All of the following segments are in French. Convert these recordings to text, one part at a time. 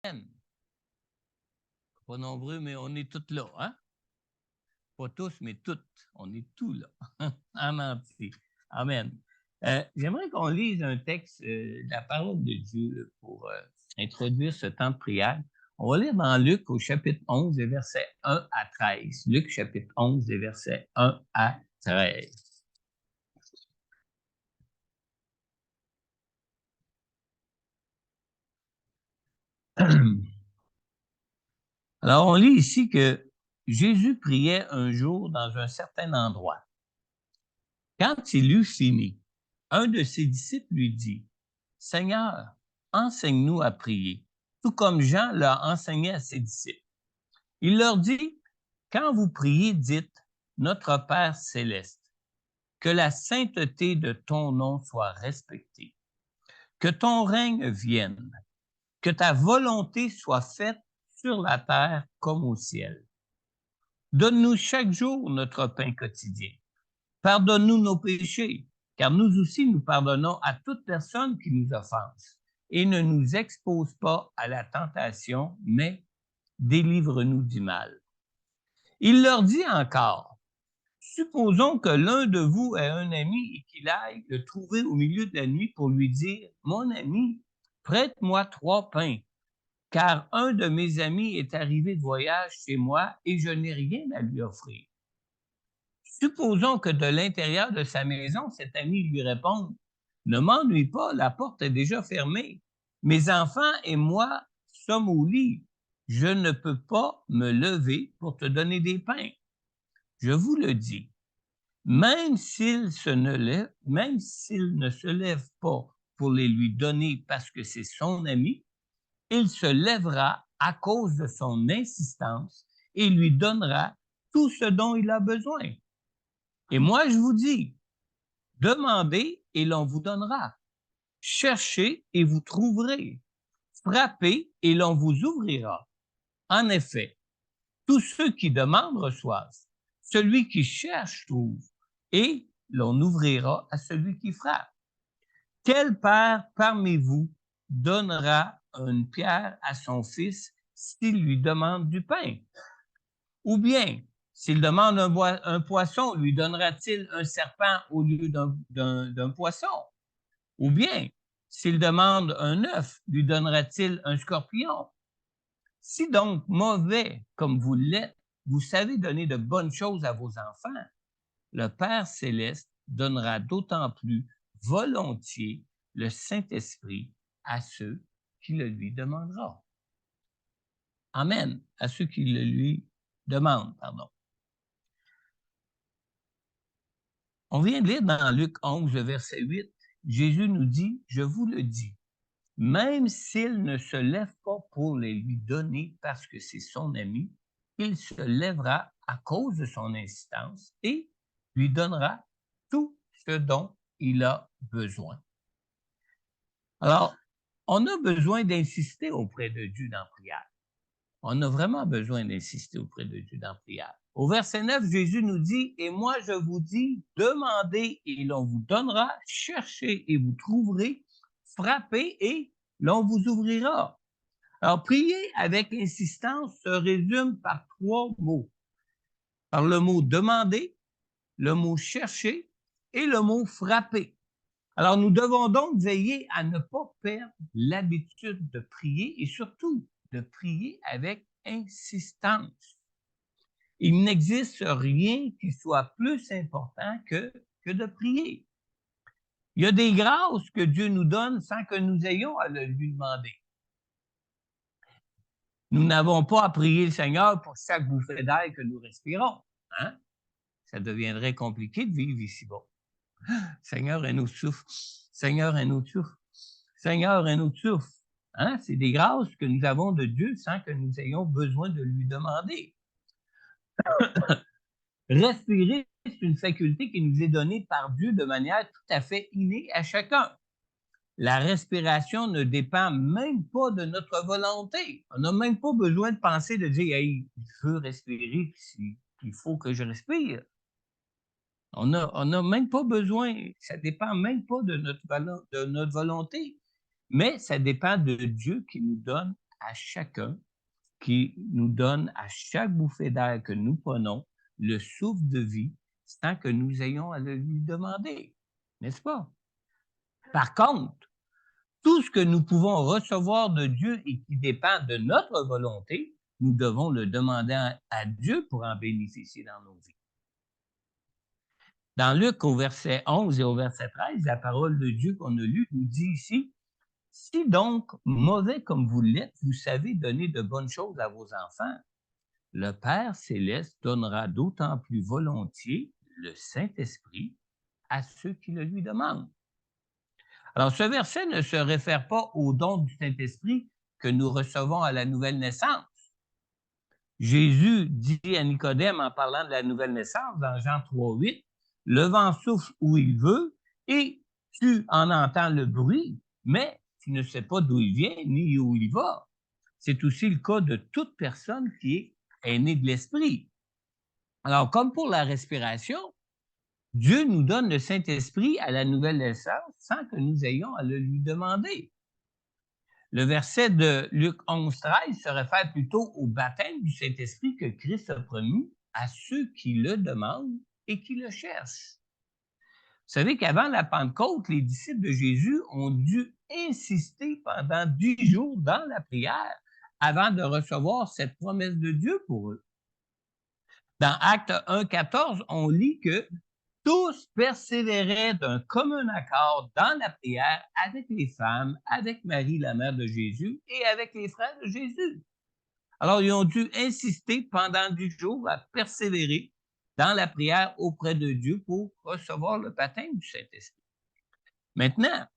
Pas nombreux, mais on est tous là, hein? Pas tous, mais toutes. On est tous là, en entier. Amen. J'aimerais qu'on lise un texte de la parole de Dieu pour introduire ce temps de prière. On va lire dans Luc au chapitre 11, des versets 1 à 13. Luc, chapitre 11, des versets 1 à 13. Alors, on lit ici que Jésus priait un jour dans un certain endroit. Quand il eut fini, un de ses disciples lui dit, « Seigneur, enseigne-nous à prier, tout comme Jean l'a enseigné à ses disciples. » Il leur dit, « Quand vous priez, dites, Notre Père céleste, que la sainteté de ton nom soit respectée, que ton règne vienne, que ta volonté soit faite sur la terre comme au ciel. Donne-nous chaque jour notre pain quotidien. Pardonne-nous nos péchés, car nous aussi nous pardonnons à toute personne qui nous offense. Et ne nous expose pas à la tentation, mais délivre-nous du mal. » Il leur dit encore, « Supposons que l'un de vous ait un ami et qu'il aille le trouver au milieu de la nuit pour lui dire, « Mon ami, prête-moi 3 pains, car un de mes amis est arrivé de voyage chez moi et je n'ai rien à lui offrir. » Supposons que de l'intérieur de sa maison, cet ami lui réponde, « Ne m'ennuie pas, la porte est déjà fermée. Mes enfants et moi sommes au lit. Je ne peux pas me lever pour te donner des pains. » Je vous le dis, même s'il ne se lève pas pour les lui donner parce que c'est son ami, il se lèvera à cause de son insistance et lui donnera tout ce dont il a besoin. Et moi, je vous dis, demandez et l'on vous donnera. Cherchez et vous trouverez. Frappez et l'on vous ouvrira. En effet, tous ceux qui demandent reçoivent. Celui qui cherche trouve. Et l'on ouvrira à celui qui frappe. Quel père parmi vous donnera une pierre à son fils s'il lui demande du pain? Ou bien, s'il demande un poisson, lui donnera-t-il un serpent au lieu d'un poisson? Ou bien, s'il demande un œuf, lui donnera-t-il un scorpion? Si donc mauvais comme vous l'êtes, vous savez donner de bonnes choses à vos enfants, le Père céleste donnera d'autant plus volontiers le Saint-Esprit à ceux qui le lui demanderont. Amen. À ceux qui le lui demandent, pardon. On vient de lire dans Luc 11, verset 8, Jésus nous dit, « Je vous le dis, même s'il ne se lève pas pour les lui donner parce que c'est son ami, il se lèvera à cause de son insistance et lui donnera tout ce dont il a besoin. » Alors, on a besoin d'insister auprès de Dieu dans la prière. On a vraiment besoin d'insister auprès de Dieu dans la prière. Au verset 9, Jésus nous dit, « Et moi je vous dis, demandez et l'on vous donnera, cherchez et vous trouverez, frappez et l'on vous ouvrira. » Alors, prier avec insistance se résume par 3 mots. Par le mot « demander », le mot « chercher » et le mot « frapper ». Alors, nous devons donc veiller à ne pas perdre l'habitude de prier et surtout de prier avec insistance. Il n'existe rien qui soit plus important que de prier. Il y a des grâces que Dieu nous donne sans que nous ayons à le lui demander. Nous n'avons pas à prier le Seigneur pour chaque bouffée d'air que nous respirons. Hein? Ça deviendrait compliqué de vivre ici-bas. Seigneur, un autre souffle. Seigneur, un autre souffle. Seigneur, un autre souffle. Hein? C'est des grâces que nous avons de Dieu sans que nous ayons besoin de lui demander. Respirer, c'est une faculté qui nous est donnée par Dieu de manière tout à fait innée à chacun. La respiration ne dépend même pas de notre volonté. On n'a même pas besoin de penser, de dire, « Hey, je veux respirer, puis il faut que je respire. » On n'a même pas besoin, ça ne dépend même pas de notre volonté, mais ça dépend de Dieu qui nous donne à chacun, qui nous donne à chaque bouffée d'air que nous prenons le souffle de vie sans que nous ayons à le lui demander, n'est-ce pas? Par contre, tout ce que nous pouvons recevoir de Dieu et qui dépend de notre volonté, nous devons le demander à Dieu pour en bénéficier dans nos vies. Dans Luc, au verset 11 et au verset 13, la parole de Dieu qu'on a lue nous dit ici: « Si donc, mauvais comme vous l'êtes, vous savez donner de bonnes choses à vos enfants, le Père céleste donnera d'autant plus volontiers le Saint-Esprit à ceux qui le lui demandent. » Alors, ce verset ne se réfère pas au don du Saint-Esprit que nous recevons à la nouvelle naissance. Jésus dit à Nicodème, en parlant de la nouvelle naissance, dans Jean 3,8, « Le vent souffle où il veut et tu en entends le bruit, mais tu ne sais pas d'où il vient ni où il va. » C'est aussi le cas de toute personne qui est née de l'Esprit. Alors, comme pour la respiration, Dieu nous donne le Saint-Esprit à la nouvelle naissance sans que nous ayons à le lui demander. Le verset de Luc 11,13 se réfère plutôt au baptême du Saint-Esprit que Christ a promis à ceux qui le demandent et qui le cherchent. Vous savez qu'avant la Pentecôte, les disciples de Jésus ont dû insister pendant 10 jours dans la prière avant de recevoir cette promesse de Dieu pour eux. Dans Actes 1,14, on lit que tous persévéraient d'un commun accord dans la prière avec les femmes, avec Marie, la mère de Jésus, et avec les frères de Jésus. Alors, ils ont dû insister pendant 10 jours à persévérer dans la prière auprès de Dieu pour recevoir le baptême du Saint-Esprit. Maintenant,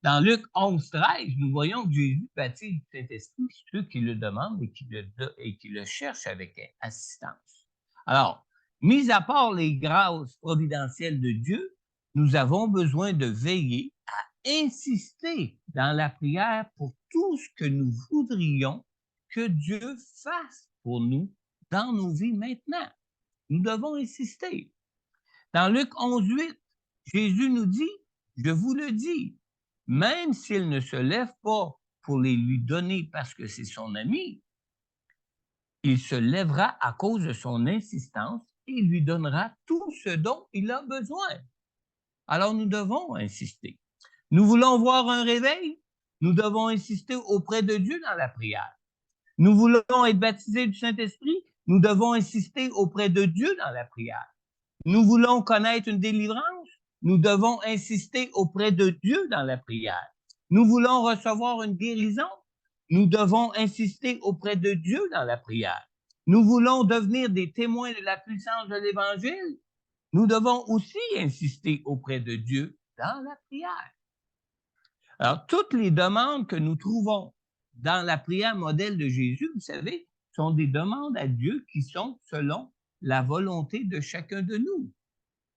dans Luc 11,13, nous voyons que Jésus baptise du Saint-Esprit ceux qui le demandent et qui le cherchent avec assistance. Alors, mis à part les grâces providentielles de Dieu, nous avons besoin de veiller à insister dans la prière pour tout ce que nous voudrions que Dieu fasse pour nous dans nos vies maintenant. Nous devons insister. Dans Luc 11,8, Jésus nous dit, « Je vous le dis, même s'il ne se lève pas pour les lui donner parce que c'est son ami, il se lèvera à cause de son insistance et lui donnera tout ce dont il a besoin. » Alors nous devons insister. Nous voulons voir un réveil, nous devons insister auprès de Dieu dans la prière. Nous voulons être baptisés du Saint-Esprit, nous devons insister auprès de Dieu dans la prière. Nous voulons connaître une délivrance, nous devons insister auprès de Dieu dans la prière. Nous voulons recevoir une guérison, nous devons insister auprès de Dieu dans la prière. Nous voulons devenir des témoins de la puissance de l'Évangile, nous devons aussi insister auprès de Dieu dans la prière. Alors, toutes les demandes que nous trouvons dans la prière modèle de Jésus, vous savez, sont des demandes à Dieu qui sont selon la volonté de chacun de nous.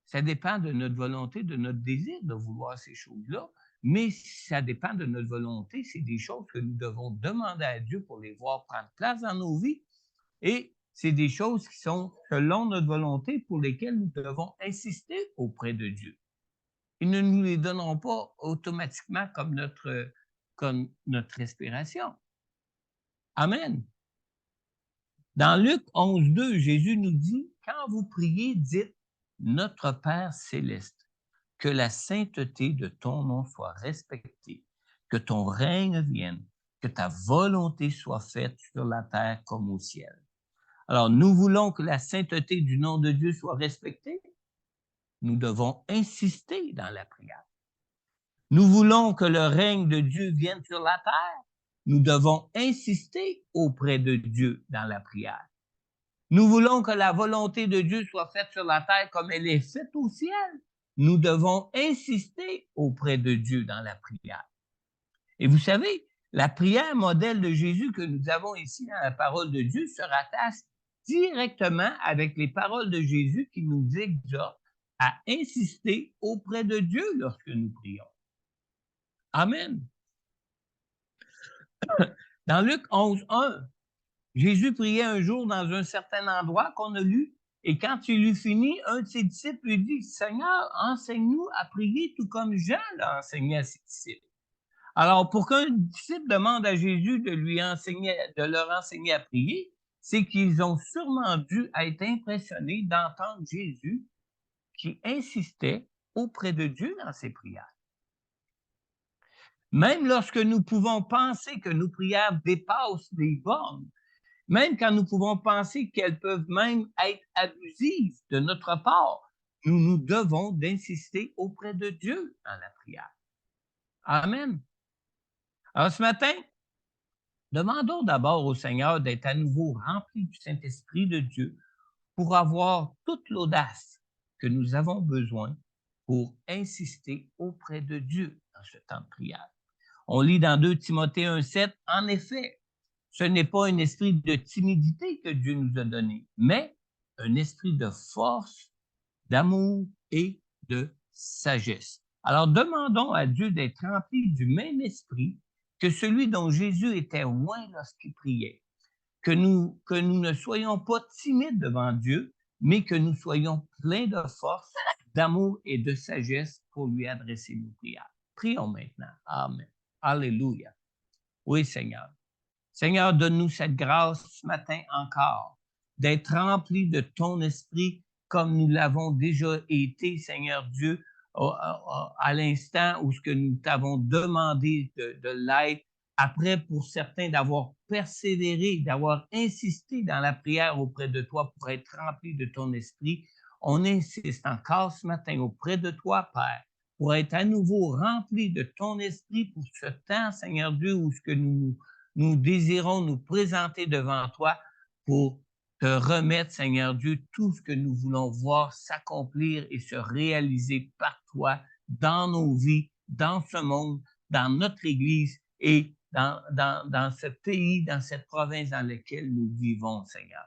Ça dépend de notre volonté, de notre désir de vouloir ces choses-là, mais ça dépend de notre volonté. C'est des choses que nous devons demander à Dieu pour les voir prendre place dans nos vies. Et c'est des choses qui sont selon notre volonté pour lesquelles nous devons insister auprès de Dieu. Ils ne nous les donneront pas automatiquement comme notre respiration. Amen. Dans Luc 11,2, Jésus nous dit, « Quand vous priez, dites, Notre Père céleste, que la sainteté de ton nom soit respectée, que ton règne vienne, que ta volonté soit faite sur la terre comme au ciel. » Alors, nous voulons que la sainteté du nom de Dieu soit respectée. Nous devons insister dans la prière. Nous voulons que le règne de Dieu vienne sur la terre. Nous devons insister auprès de Dieu dans la prière. Nous voulons que la volonté de Dieu soit faite sur la terre comme elle est faite au ciel. Nous devons insister auprès de Dieu dans la prière. Et vous savez, la prière modèle de Jésus que nous avons ici dans la parole de Dieu se rattache directement avec les paroles de Jésus qui nous exhortent à insister auprès de Dieu lorsque nous prions. Amen. Dans Luc 11,1, Jésus priait un jour dans un certain endroit qu'on a lu, et quand il eut fini, un de ses disciples lui dit, « Seigneur, enseigne-nous à prier tout comme Jean l'a enseigné à ses disciples. » Alors, pour qu'un disciple demande à Jésus de leur enseigner à prier, c'est qu'ils ont sûrement dû être impressionnés d'entendre Jésus qui insistait auprès de Dieu dans ses prières. Même lorsque nous pouvons penser que nos prières dépassent les bornes, même quand nous pouvons penser qu'elles peuvent même être abusives de notre part, nous devons d'insister auprès de Dieu dans la prière. Amen. Alors ce matin, demandons d'abord au Seigneur d'être à nouveau rempli du Saint-Esprit de Dieu pour avoir toute l'audace que nous avons besoin pour insister auprès de Dieu dans ce temps de prière. On lit dans 2 Timothée 1,7, « En effet, ce n'est pas un esprit de timidité que Dieu nous a donné, mais un esprit de force, d'amour et de sagesse. » Alors demandons à Dieu d'être rempli du même esprit que celui dont Jésus était loin lorsqu'il priait. Que nous ne soyons pas timides devant Dieu, mais que nous soyons pleins de force, d'amour et de sagesse pour lui adresser nos prières. Prions maintenant. Amen. Alléluia. Oui, Seigneur. Seigneur, donne-nous cette grâce ce matin encore, d'être remplis de ton esprit comme nous l'avons déjà été, Seigneur Dieu, à l'instant où ce que nous t'avons demandé de l'être. Après, pour certains, d'avoir persévéré, d'avoir insisté dans la prière auprès de toi pour être remplis de ton esprit, on insiste encore ce matin auprès de toi, Père, pour être à nouveau remplis de ton esprit pour ce temps, Seigneur Dieu, où ce que nous désirons nous présenter devant toi pour te remettre, Seigneur Dieu, tout ce que nous voulons voir s'accomplir et se réaliser par toi dans nos vies, dans ce monde, dans notre Église et dans ce pays, dans cette province dans laquelle nous vivons, Seigneur.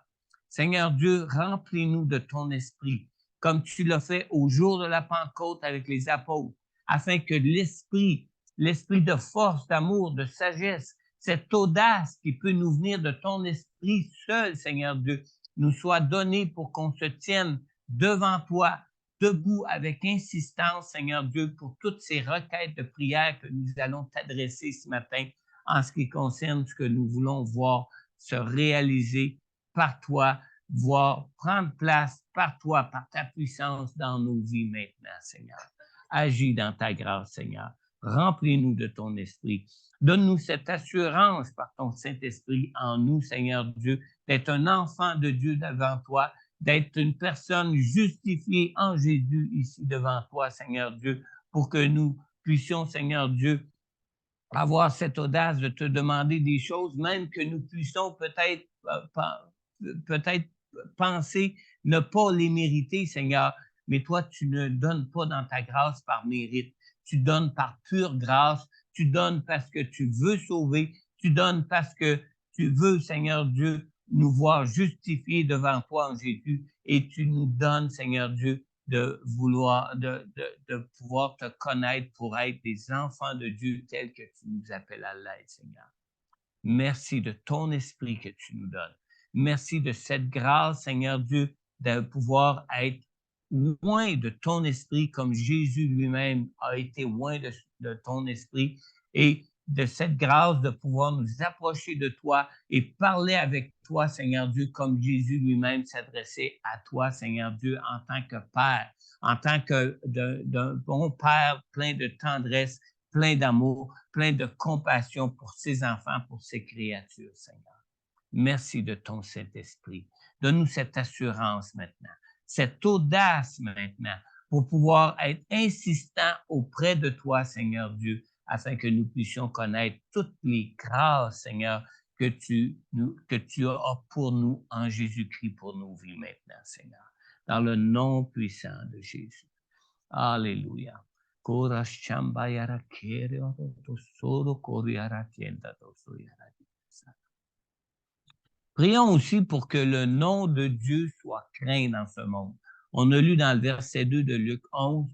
Seigneur Dieu, remplis-nous de ton esprit, comme tu l'as fait au jour de la Pentecôte avec les apôtres, afin que l'esprit de force, d'amour, de sagesse, cette audace qui peut nous venir de ton esprit seul, Seigneur Dieu, nous soit donnée pour qu'on se tienne devant toi, debout avec insistance, Seigneur Dieu, pour toutes ces requêtes de prière que nous allons t'adresser ce matin en ce qui concerne ce que nous voulons voir se réaliser par toi, voir prendre place par toi, par ta puissance dans nos vies maintenant, Seigneur. Agis dans ta grâce, Seigneur. Remplis-nous de ton esprit. Donne-nous cette assurance par ton Saint-Esprit en nous, Seigneur Dieu, d'être un enfant de Dieu devant toi, d'être une personne justifiée en Jésus ici devant toi, Seigneur Dieu, pour que nous puissions, Seigneur Dieu, avoir cette audace de te demander des choses, même que nous puissions peut-être penser ne pas les mériter, Seigneur, mais toi, tu ne donnes pas dans ta grâce par mérite. Tu donnes par pure grâce, tu donnes parce que tu veux sauver, tu donnes parce que tu veux, Seigneur Dieu, nous voir justifiés devant toi en Jésus et tu nous donnes, Seigneur Dieu, de pouvoir te connaître pour être des enfants de Dieu tels que tu nous appelles à l'être, Seigneur. Merci de ton esprit que tu nous donnes. Merci de cette grâce, Seigneur Dieu, de pouvoir être loin de ton esprit comme Jésus lui-même a été loin de ton esprit et de cette grâce de pouvoir nous approcher de toi et parler avec toi, Seigneur Dieu, comme Jésus lui-même s'adressait à toi, Seigneur Dieu, en tant que Père, en tant que d'un bon Père plein de tendresse, plein d'amour, plein de compassion pour ses enfants, pour ses créatures, Seigneur. Merci de ton Saint-Esprit. Donne-nous cette assurance maintenant, cette audace maintenant, pour pouvoir être insistant auprès de toi, Seigneur Dieu, afin que nous puissions connaître toutes les grâces, Seigneur, que tu as pour nous en Jésus-Christ pour nos vies maintenant, Seigneur. Dans le nom puissant de Jésus. Alléluia. Prions aussi pour que le nom de Dieu soit craint dans ce monde. On a lu dans le verset 2 de Luc 11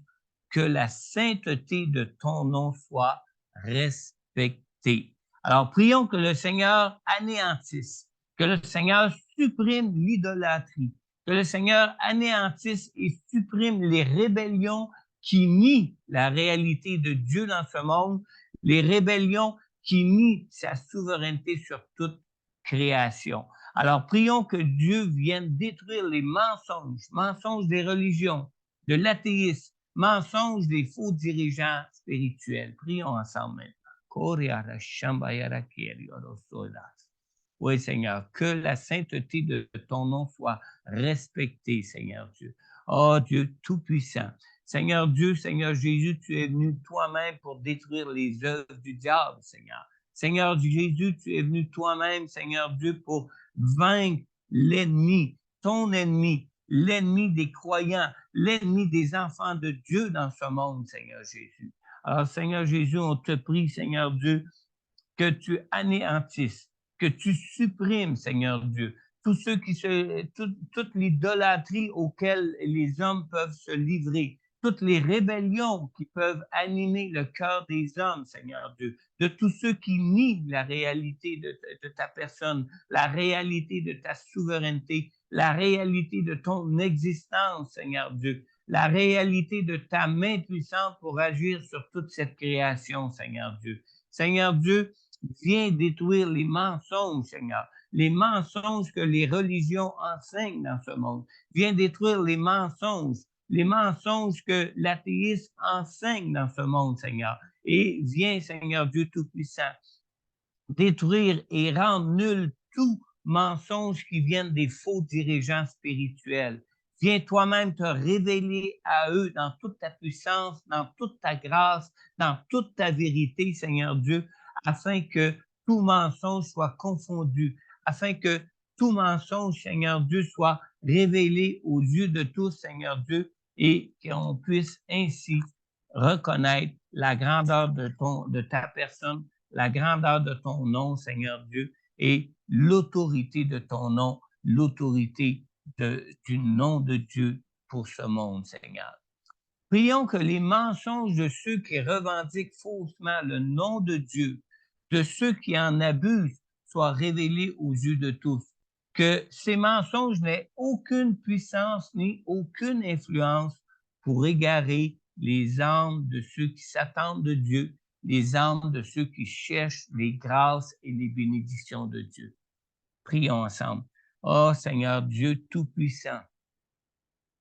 que la sainteté de ton nom soit respectée. Alors, prions que le Seigneur anéantisse, que le Seigneur supprime l'idolâtrie, que le Seigneur anéantisse et supprime les rébellions qui nient la réalité de Dieu dans ce monde, les rébellions qui nient sa souveraineté sur toute création. Alors, prions que Dieu vienne détruire les mensonges des religions, de l'athéisme, mensonges des faux dirigeants spirituels. Prions ensemble maintenant. Oui, Seigneur, que la sainteté de ton nom soit respectée, Seigneur Dieu. Oh Dieu Tout-Puissant. Seigneur Dieu, Seigneur Jésus, tu es venu toi-même pour détruire les œuvres du diable, Seigneur. Seigneur Jésus, tu es venu toi-même, Seigneur Dieu, pour vaincre l'ennemi, ton ennemi, l'ennemi des croyants, l'ennemi des enfants de Dieu dans ce monde, Seigneur Jésus. Alors, Seigneur Jésus, on te prie, Seigneur Dieu, que tu anéantisses, que tu supprimes, Seigneur Dieu, toute l'idolâtrie auxquelles les hommes peuvent se livrer, toutes les rébellions qui peuvent animer le cœur des hommes, Seigneur Dieu, de tous ceux qui nient la réalité de ta personne, la réalité de ta souveraineté, la réalité de ton existence, Seigneur Dieu, la réalité de ta main puissante pour agir sur toute cette création, Seigneur Dieu. Seigneur Dieu, viens détruire les mensonges, Seigneur, les mensonges que les religions enseignent dans ce monde. Viens détruire les mensonges que l'athéisme enseigne dans ce monde, Seigneur. Et viens, Seigneur Dieu Tout-Puissant, détruire et rendre nul tout mensonge qui vienne des faux dirigeants spirituels. Viens toi-même te révéler à eux dans toute ta puissance, dans toute ta grâce, dans toute ta vérité, Seigneur Dieu, afin que tout mensonge soit confondu, afin que tout mensonge, Seigneur Dieu, soit révélé aux yeux de tous, Seigneur Dieu, et qu'on puisse ainsi reconnaître la grandeur de ta personne, la grandeur de ton nom, Seigneur Dieu, et l'autorité de ton nom, l'autorité du nom de Dieu pour ce monde, Seigneur. Prions que les mensonges de ceux qui revendiquent faussement le nom de Dieu, de ceux qui en abusent, soient révélés aux yeux de tous. Que ces mensonges n'aient aucune puissance ni aucune influence pour égarer les âmes de ceux qui s'attendent de Dieu, les âmes de ceux qui cherchent les grâces et les bénédictions de Dieu. Prions ensemble. Oh Seigneur Dieu Tout-Puissant,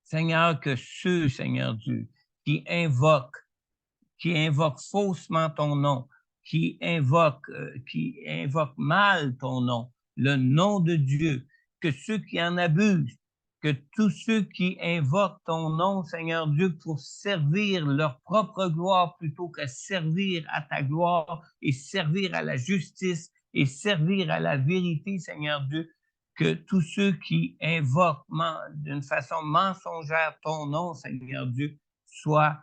Seigneur, que ceux, Seigneur Dieu, qui invoquent faussement ton nom, qui invoquent mal ton nom, le nom de Dieu, que ceux qui en abusent, que tous ceux qui invoquent ton nom, Seigneur Dieu, pour servir leur propre gloire plutôt que servir à ta gloire et servir à la justice et servir à la vérité, Seigneur Dieu, que tous ceux qui invoquent d'une façon mensongère ton nom, Seigneur Dieu, soient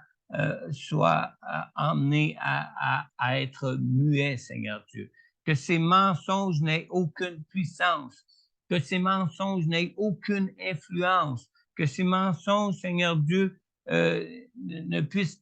emmenés à être muets, Seigneur Dieu. Que ces mensonges n'aient aucune puissance, que ces mensonges n'aient aucune influence, que ces mensonges, Seigneur Dieu, ne puissent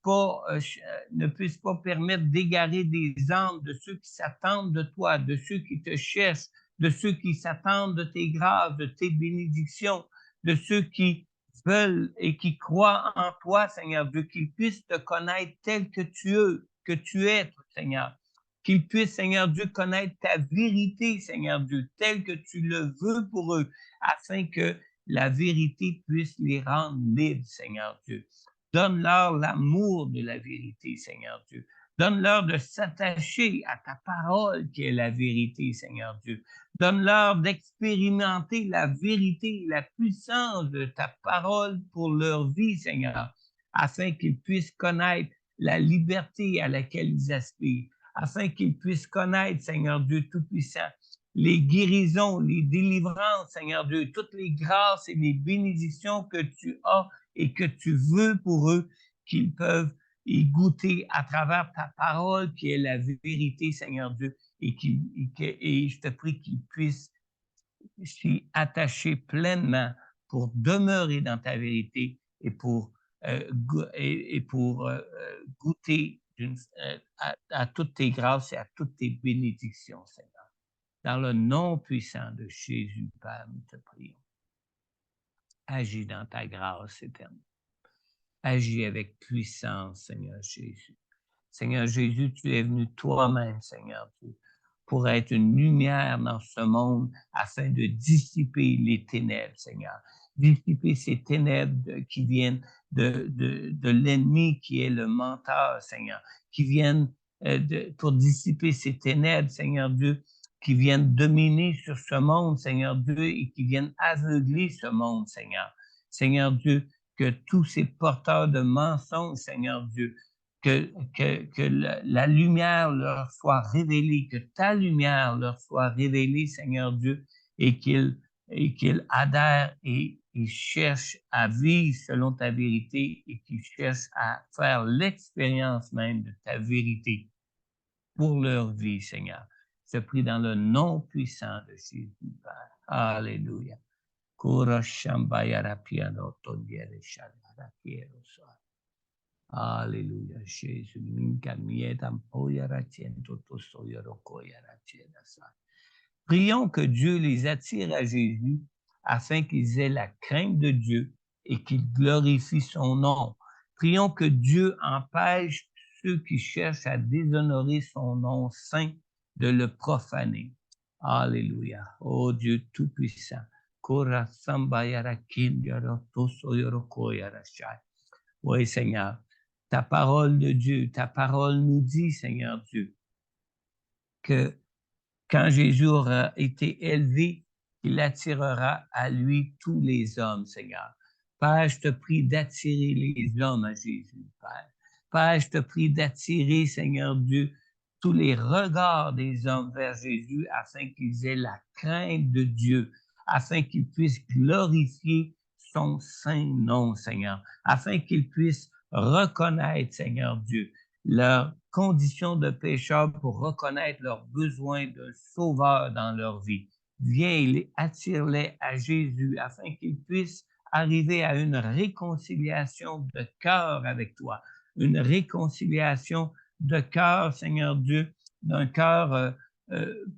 pas permettre d'égarer des âmes de ceux qui s'attendent de toi, de ceux qui te cherchent, de ceux qui s'attendent de tes grâces, de tes bénédictions, de ceux qui veulent et qui croient en toi, Seigneur Dieu, qu'ils puissent te connaître tel que tu es, Seigneur. Qu'ils puissent, Seigneur Dieu, connaître ta vérité, Seigneur Dieu, telle que tu le veux pour eux, afin que la vérité puisse les rendre libres, Seigneur Dieu. Donne-leur l'amour de la vérité, Seigneur Dieu. Donne-leur de s'attacher à ta parole qui est la vérité, Seigneur Dieu. Donne-leur d'expérimenter la vérité et la puissance de ta parole pour leur vie, Seigneur, afin qu'ils puissent connaître la liberté à laquelle ils aspirent, afin qu'ils puissent connaître, Seigneur Dieu Tout-Puissant, les guérisons, les délivrances, Seigneur Dieu, toutes les grâces et les bénédictions que tu as et que tu veux pour eux, qu'ils peuvent y goûter à travers ta parole qui est la vérité, Seigneur Dieu, et je te prie qu'ils puissent s'y attacher pleinement pour demeurer dans ta vérité et pour goûter à toutes tes grâces et à toutes tes bénédictions, Seigneur. Dans le nom puissant de Jésus, Père, nous te prions. Agis dans ta grâce éternelle. Agis avec puissance, Seigneur Jésus. Seigneur Jésus, tu es venu toi-même, Seigneur Dieu, pour être une lumière dans ce monde afin de dissiper les ténèbres, Seigneur. Dissiper ces ténèbres qui viennent de l'ennemi qui est le menteur, Seigneur, qui viennent pour dissiper ces ténèbres, Seigneur Dieu, qui viennent dominer sur ce monde, Seigneur Dieu, et qui viennent aveugler ce monde, Seigneur. Seigneur Dieu, que tous ces porteurs de mensonges, Seigneur Dieu, que la lumière leur soit révélée, que ta lumière leur soit révélée, Seigneur Dieu, et qu'ils adhèrent et cherchent à vivre selon ta vérité et qu'ils cherchent à faire l'expérience même de ta vérité pour leur vie, Seigneur. Je prie dans le nom puissant de Jésus, Père. Alléluia. Alléluia, Jésus. Prions que Dieu les attire à Jésus afin qu'ils aient la crainte de Dieu et qu'ils glorifient son nom. Prions que Dieu empêche ceux qui cherchent à déshonorer son nom saint de le profaner. Alléluia. Oh Dieu Tout-Puissant. Oui, Seigneur. Ta parole de Dieu, ta parole nous dit, Seigneur Dieu, que quand Jésus aura été élevé, il attirera à lui tous les hommes, Seigneur. Père, je te prie d'attirer les hommes à Jésus, Père. Père, je te prie d'attirer, Seigneur Dieu, tous les regards des hommes vers Jésus afin qu'ils aient la crainte de Dieu, afin qu'ils puissent glorifier son saint nom, Seigneur, afin qu'ils puissent reconnaître, Seigneur Dieu, leur condition de pécheur pour reconnaître leurs besoins d'un sauveur dans leur vie. Viens, attire-les à Jésus afin qu'ils puissent arriver à une réconciliation de cœur avec toi, une réconciliation de cœur, Seigneur Dieu, d'un cœur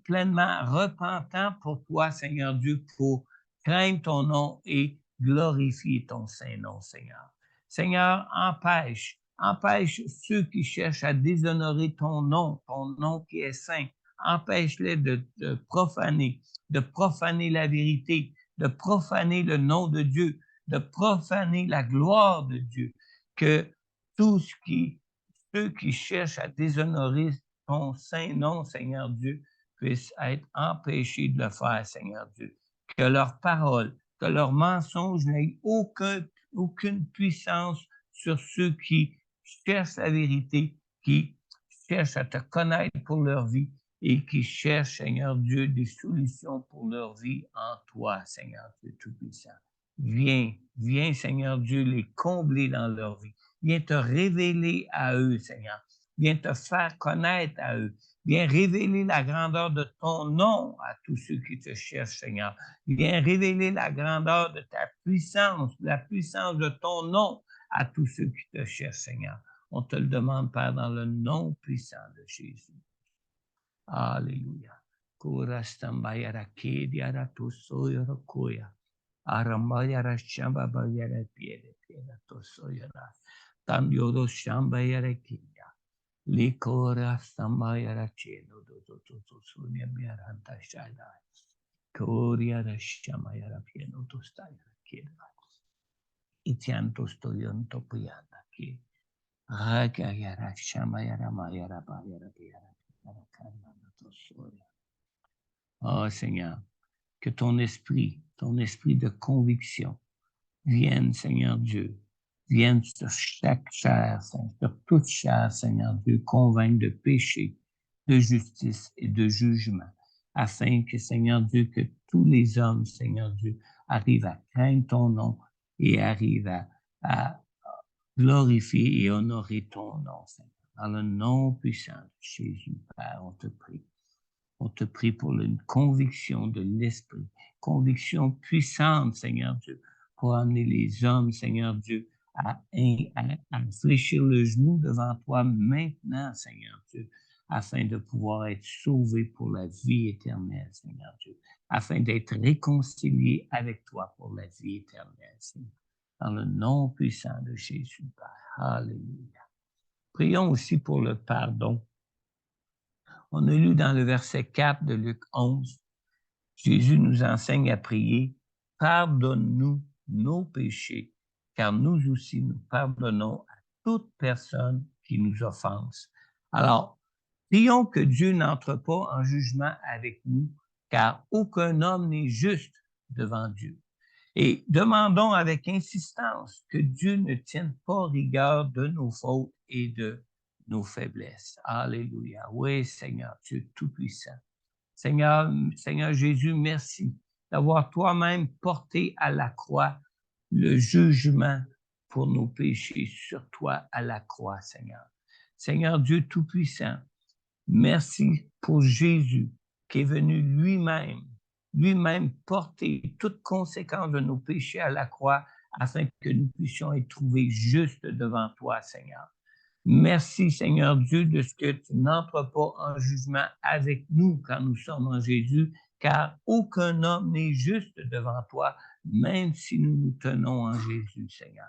pleinement repentant pour toi, Seigneur Dieu, pour craindre ton nom et glorifier ton saint nom, Seigneur. Seigneur, empêche ceux qui cherchent à déshonorer ton nom qui est saint. Empêche-les de profaner la vérité, de profaner le nom de Dieu, de profaner la gloire de Dieu. Que ceux qui cherchent à déshonorer ton saint nom, Seigneur Dieu, puissent être empêchés de le faire, Seigneur Dieu. Que leurs paroles, que leurs mensonges n'aient aucune puissance sur ceux qui cherchent la vérité, qui cherchent à te connaître pour leur vie et qui cherchent, Seigneur Dieu, des solutions pour leur vie en toi, Seigneur Dieu Tout-Puissant. Viens, Seigneur Dieu, les combler dans leur vie. Viens te révéler à eux, Seigneur. Viens te faire connaître à eux. Viens révéler la grandeur de ton nom à tous ceux qui te cherchent, Seigneur. Viens révéler la grandeur de ta puissance, la puissance de ton nom à tous ceux qui te cherchent, Seigneur. On te le demande, Père, dans le nom puissant de Jésus. Alléluia. Aramayara shamba bayara piede pieda tosoyara. Tandioro shamba yara kinya. Likora samayara cheno do sunya miaranta shada. Koryara shamba yara pieno tostayara kieda. Itianto stoyonto puyanda ki. Rakayara shamba yara mayara bayara piera. Oh Seigneur, que ton esprit de conviction vienne, Seigneur Dieu, vienne sur chaque chair, sur toute chair, Seigneur Dieu, convaincre de péché, de justice et de jugement, afin que, Seigneur Dieu, que tous les hommes, Seigneur Dieu, arrivent à craindre ton nom et arrivent à glorifier et honorer ton nom, Seigneur. Dans le nom puissant de Jésus, Père, on te prie. On te prie pour une conviction de l'esprit, conviction puissante, Seigneur Dieu, pour amener les hommes, Seigneur Dieu, à fléchir le genou devant toi maintenant, Seigneur Dieu, afin de pouvoir être sauvés pour la vie éternelle, Seigneur Dieu, afin d'être réconciliés avec toi pour la vie éternelle, Seigneur. Dans le nom puissant de Jésus, Père. Alléluia. Prions aussi pour le pardon. On a lu dans le verset 4 de Luc 11, Jésus nous enseigne à prier, « Pardonne-nous nos péchés, car nous aussi nous pardonnons à toute personne qui nous offense. » Alors, prions que Dieu n'entre pas en jugement avec nous, car aucun homme n'est juste devant Dieu. Et demandons avec insistance que Dieu ne tienne pas rigueur de nos fautes et de nos faiblesses. Alléluia. Oui, Seigneur, Dieu Tout-Puissant. Seigneur Jésus, merci d'avoir toi-même porté à la croix le jugement pour nos péchés sur toi à la croix, Seigneur. Seigneur Dieu Tout-Puissant, merci pour Jésus qui est venu lui-même porter toute conséquence de nos péchés à la croix afin que nous puissions être trouvés justes devant toi, Seigneur. Merci, Seigneur Dieu, de ce que tu n'entres pas en jugement avec nous quand nous sommes en Jésus, car aucun homme n'est juste devant toi, même si nous nous tenons en Jésus, Seigneur.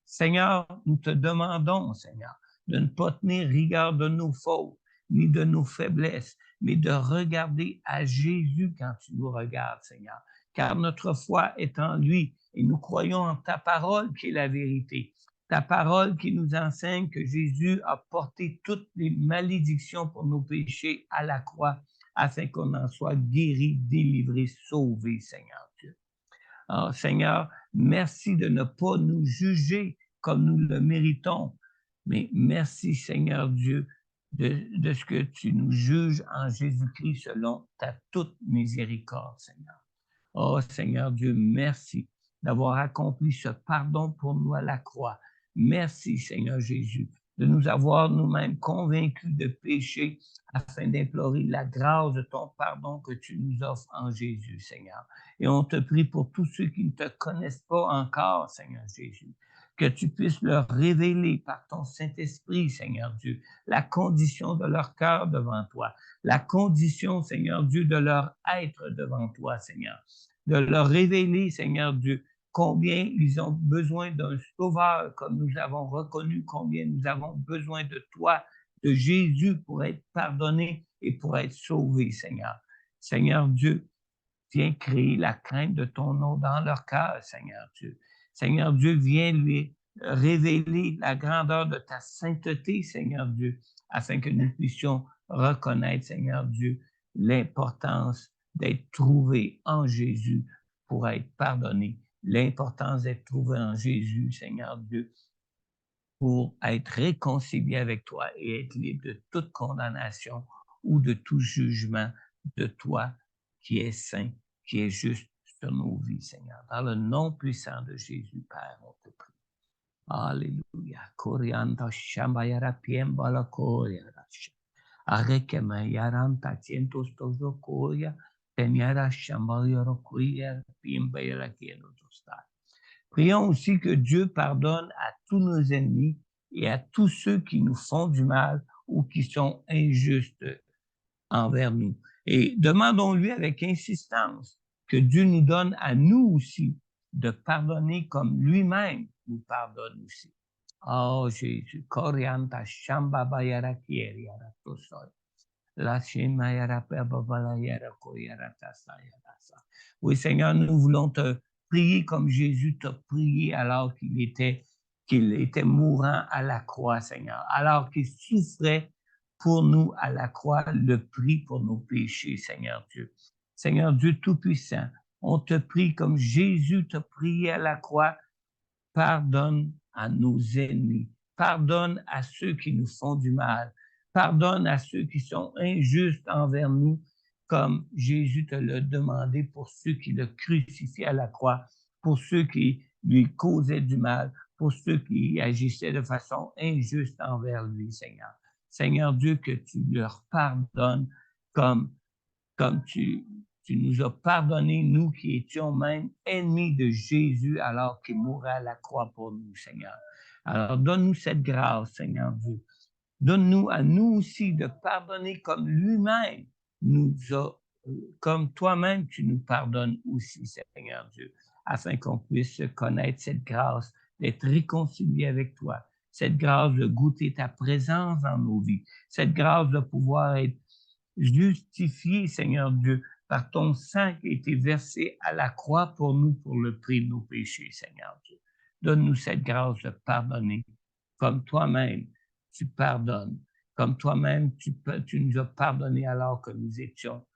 Seigneur, nous te demandons, Seigneur, de ne pas tenir rigueur de nos fautes, ni de nos faiblesses, mais de regarder à Jésus quand tu nous regardes, Seigneur, car notre foi est en lui et nous croyons en ta parole qui est la vérité. Ta parole qui nous enseigne que Jésus a porté toutes les malédictions pour nos péchés à la croix, afin qu'on en soit guéri, délivré, sauvé, Seigneur Dieu. Alors, Seigneur, merci de ne pas nous juger comme nous le méritons, mais merci, Seigneur Dieu, de ce que tu nous juges en Jésus-Christ selon ta toute miséricorde, Seigneur. Oh, Seigneur Dieu, merci d'avoir accompli ce pardon pour nous à la croix. Merci, Seigneur Jésus, de nous avoir nous-mêmes convaincus de péché afin d'implorer la grâce de ton pardon que tu nous offres en Jésus, Seigneur. Et on te prie pour tous ceux qui ne te connaissent pas encore, Seigneur Jésus, que tu puisses leur révéler par ton Saint-Esprit, Seigneur Dieu, la condition de leur cœur devant toi, la condition, Seigneur Dieu, de leur être devant toi, Seigneur, de leur révéler, Seigneur Dieu, combien ils ont besoin d'un sauveur, comme nous avons reconnu combien nous avons besoin de toi, de Jésus, pour être pardonnés et pour être sauvés, Seigneur. Seigneur Dieu, viens créer la crainte de ton nom dans leur cœur, Seigneur Dieu. Seigneur Dieu, viens lui révéler la grandeur de ta sainteté, Seigneur Dieu, afin que nous puissions reconnaître, Seigneur Dieu, l'importance d'être trouvé en Jésus pour être pardonné, l'importance d'être trouvé en Jésus, Seigneur Dieu, pour être réconcilié avec toi et être libre de toute condamnation ou de tout jugement de toi qui est saint, qui est juste sur nos vies, Seigneur. Dans le nom puissant de Jésus, Père, on te prie. Alléluia. Corianda shambayara piembala coriara. Arekema yaranta tientos tozo coria, teniara shambayara coria piembala kieno tostar. Prions aussi que Dieu pardonne à tous nos ennemis et à tous ceux qui nous font du mal ou qui sont injustes envers nous. Et demandons-lui avec insistance que Dieu nous donne à nous aussi de pardonner comme lui-même nous pardonne aussi. Oh Jésus, Corianta Shamba Bayara Kieriara Tosoy. Oui, Seigneur, nous voulons te prier comme Jésus t'a prié alors qu'il était mourant à la croix, Seigneur, alors qu'il souffrait pour nous à la croix le prix pour nos péchés, Seigneur Dieu. Seigneur Dieu Tout-Puissant, on te prie comme Jésus t'a prié à la croix, pardonne à nos ennemis, pardonne à ceux qui nous font du mal, pardonne à ceux qui sont injustes envers nous, comme Jésus te l'a demandé pour ceux qui le crucifiaient à la croix, pour ceux qui lui causaient du mal, pour ceux qui agissaient de façon injuste envers lui, Seigneur. Seigneur Dieu, que tu leur pardonnes comme tu nous as pardonné, nous qui étions même ennemis de Jésus alors qu'il mourait à la croix pour nous, Seigneur. Alors, donne-nous cette grâce, Seigneur Dieu. Donne-nous à nous aussi de pardonner comme lui-même comme toi-même tu nous pardonnes aussi, Seigneur Dieu, afin qu'on puisse connaître cette grâce d'être réconcilié avec toi. cette grâce de goûter ta présence dans nos vies, cette grâce de pouvoir être justifié, Seigneur Dieu, par ton sang qui a été versé à la croix pour nous, pour le prix de nos péchés, Seigneur Dieu. Donne-nous cette grâce de pardonner, comme toi-même tu pardonnes, comme toi-même tu nous as pardonné alors que nous étions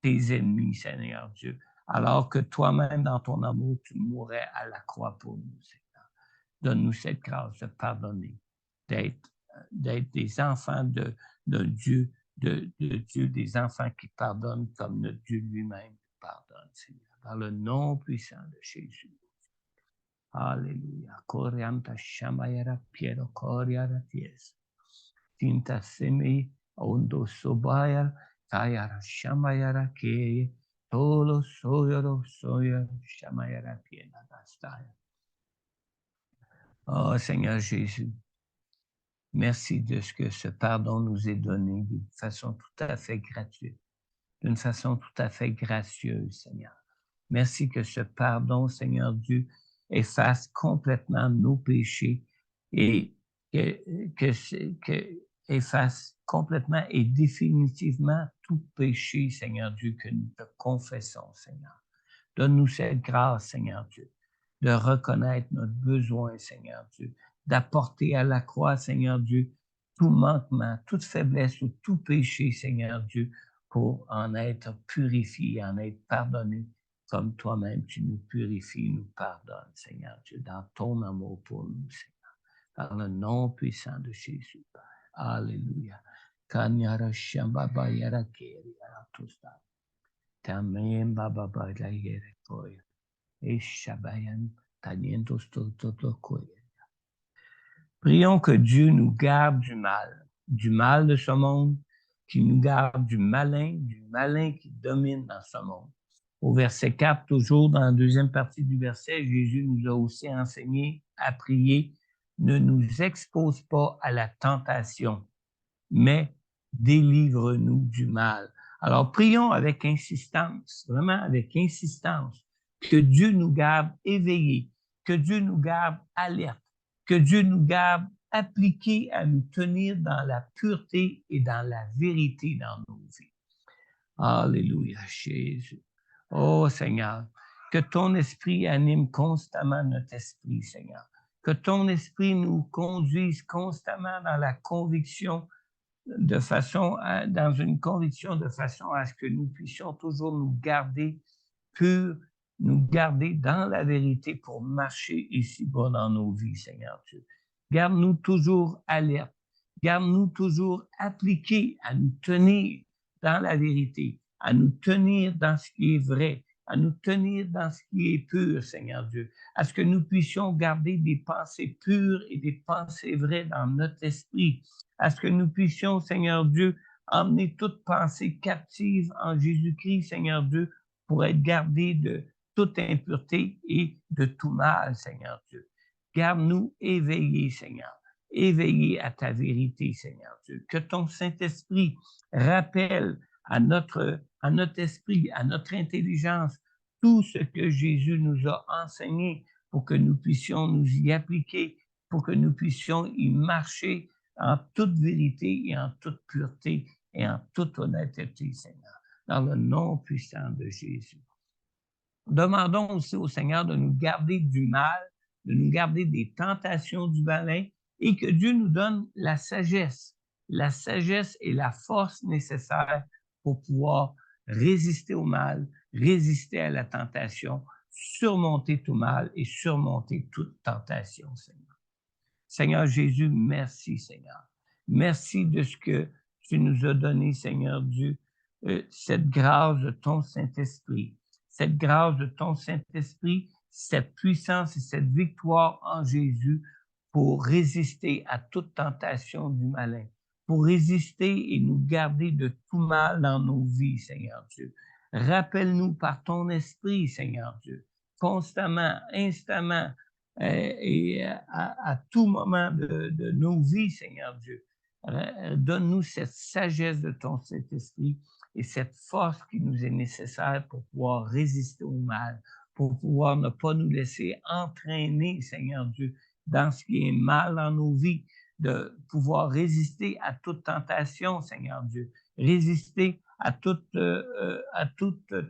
tes ennemis, Seigneur Dieu, alors que toi-même, dans ton amour, tu mourrais à la croix pour nous, Seigneur. Donne-nous cette grâce de pardonner, d'être des enfants de Dieu, de Dieu, des enfants qui pardonnent comme notre Dieu lui-même pardonne, Seigneur. Dans le nom puissant de Jésus. Alléluia. Corianta shamayara piero coriara ties. Tinta semi ondo sobaya tayara shamayara ke. Tolo soyoro shamayara piena dastaya. Oh Seigneur Jésus, merci de ce que ce pardon nous est donné d'une façon tout à fait gratuite, d'une façon tout à fait gracieuse, Seigneur. Merci que ce pardon, Seigneur Dieu, efface complètement nos péchés et que efface complètement et définitivement tout péché, Seigneur Dieu, que nous te confessons, Seigneur. Donne-nous cette grâce, Seigneur Dieu, de reconnaître notre besoin, Seigneur Dieu, d'apporter à la croix, Seigneur Dieu, tout manquement, toute faiblesse ou tout péché, Seigneur Dieu, pour en être purifié, en être pardonné, comme toi-même tu nous purifies, nous pardonnes, Seigneur Dieu, dans ton amour pour nous, Seigneur, par le nom puissant de Jésus, Père. Alléluia. Kanyara shambaba yara keri yara tosta. Tamem baba bala yere koya. Eshabayan tanientos toto koya. Prions que Dieu nous garde du mal de ce monde, qui nous garde du malin qui domine dans ce monde. Au verset 4, toujours dans la deuxième partie du verset, Jésus nous a aussi enseigné à prier « Ne nous expose pas à la tentation, mais délivre-nous du mal. » Alors, prions avec insistance, vraiment avec insistance, que Dieu nous garde éveillés, que Dieu nous garde alertes, que Dieu nous garde appliqués à nous tenir dans la pureté et dans la vérité dans nos vies. Alléluia, Jésus. Oh Seigneur, que ton esprit anime constamment notre esprit, Seigneur. Que ton esprit nous conduise constamment dans la conviction dans une conviction de façon à ce que nous puissions toujours nous garder purs, nous garder dans la vérité pour marcher ici-bas dans nos vies, Seigneur Dieu. Garde-nous toujours alertes, garde-nous toujours appliqués à nous tenir dans la vérité, à nous tenir dans ce qui est vrai, à nous tenir dans ce qui est pur, Seigneur Dieu, à ce que nous puissions garder des pensées pures et des pensées vraies dans notre esprit, à ce que nous puissions, Seigneur Dieu, emmener toute pensée captive en Jésus-Christ, Seigneur Dieu, pour être gardés de toute impureté et de tout mal, Seigneur Dieu. Garde-nous éveillés, Seigneur, éveillés à ta vérité, Seigneur Dieu. Que ton Saint-Esprit rappelle à notre esprit, à notre intelligence, tout ce que Jésus nous a enseigné pour que nous puissions nous y appliquer, pour que nous puissions y marcher en toute vérité et en toute pureté et en toute honnêteté, Seigneur, dans le nom puissant de Jésus. Demandons aussi au Seigneur de nous garder du mal, de nous garder des tentations du malin et que Dieu nous donne la sagesse et la force nécessaires pour pouvoir résister au mal, résister à la tentation, surmonter tout mal et surmonter toute tentation, Seigneur. Seigneur Jésus, merci, Seigneur. Merci de ce que tu nous as donné, Seigneur Dieu, cette grâce de ton Saint-Esprit. Cette grâce de ton Saint-Esprit, cette puissance et cette victoire en Jésus pour résister à toute tentation du malin, pour résister et nous garder de tout mal dans nos vies, Seigneur Dieu. Rappelle-nous par ton esprit, Seigneur Dieu, constamment, instamment, et à tout moment de nos vies, Seigneur Dieu. Donne-nous cette sagesse de ton Saint-Esprit et cette force qui nous est nécessaire pour pouvoir résister au mal, pour pouvoir ne pas nous laisser entraîner, Seigneur Dieu, dans ce qui est mal dans nos vies, de pouvoir résister à toute tentation, Seigneur Dieu, résister à toute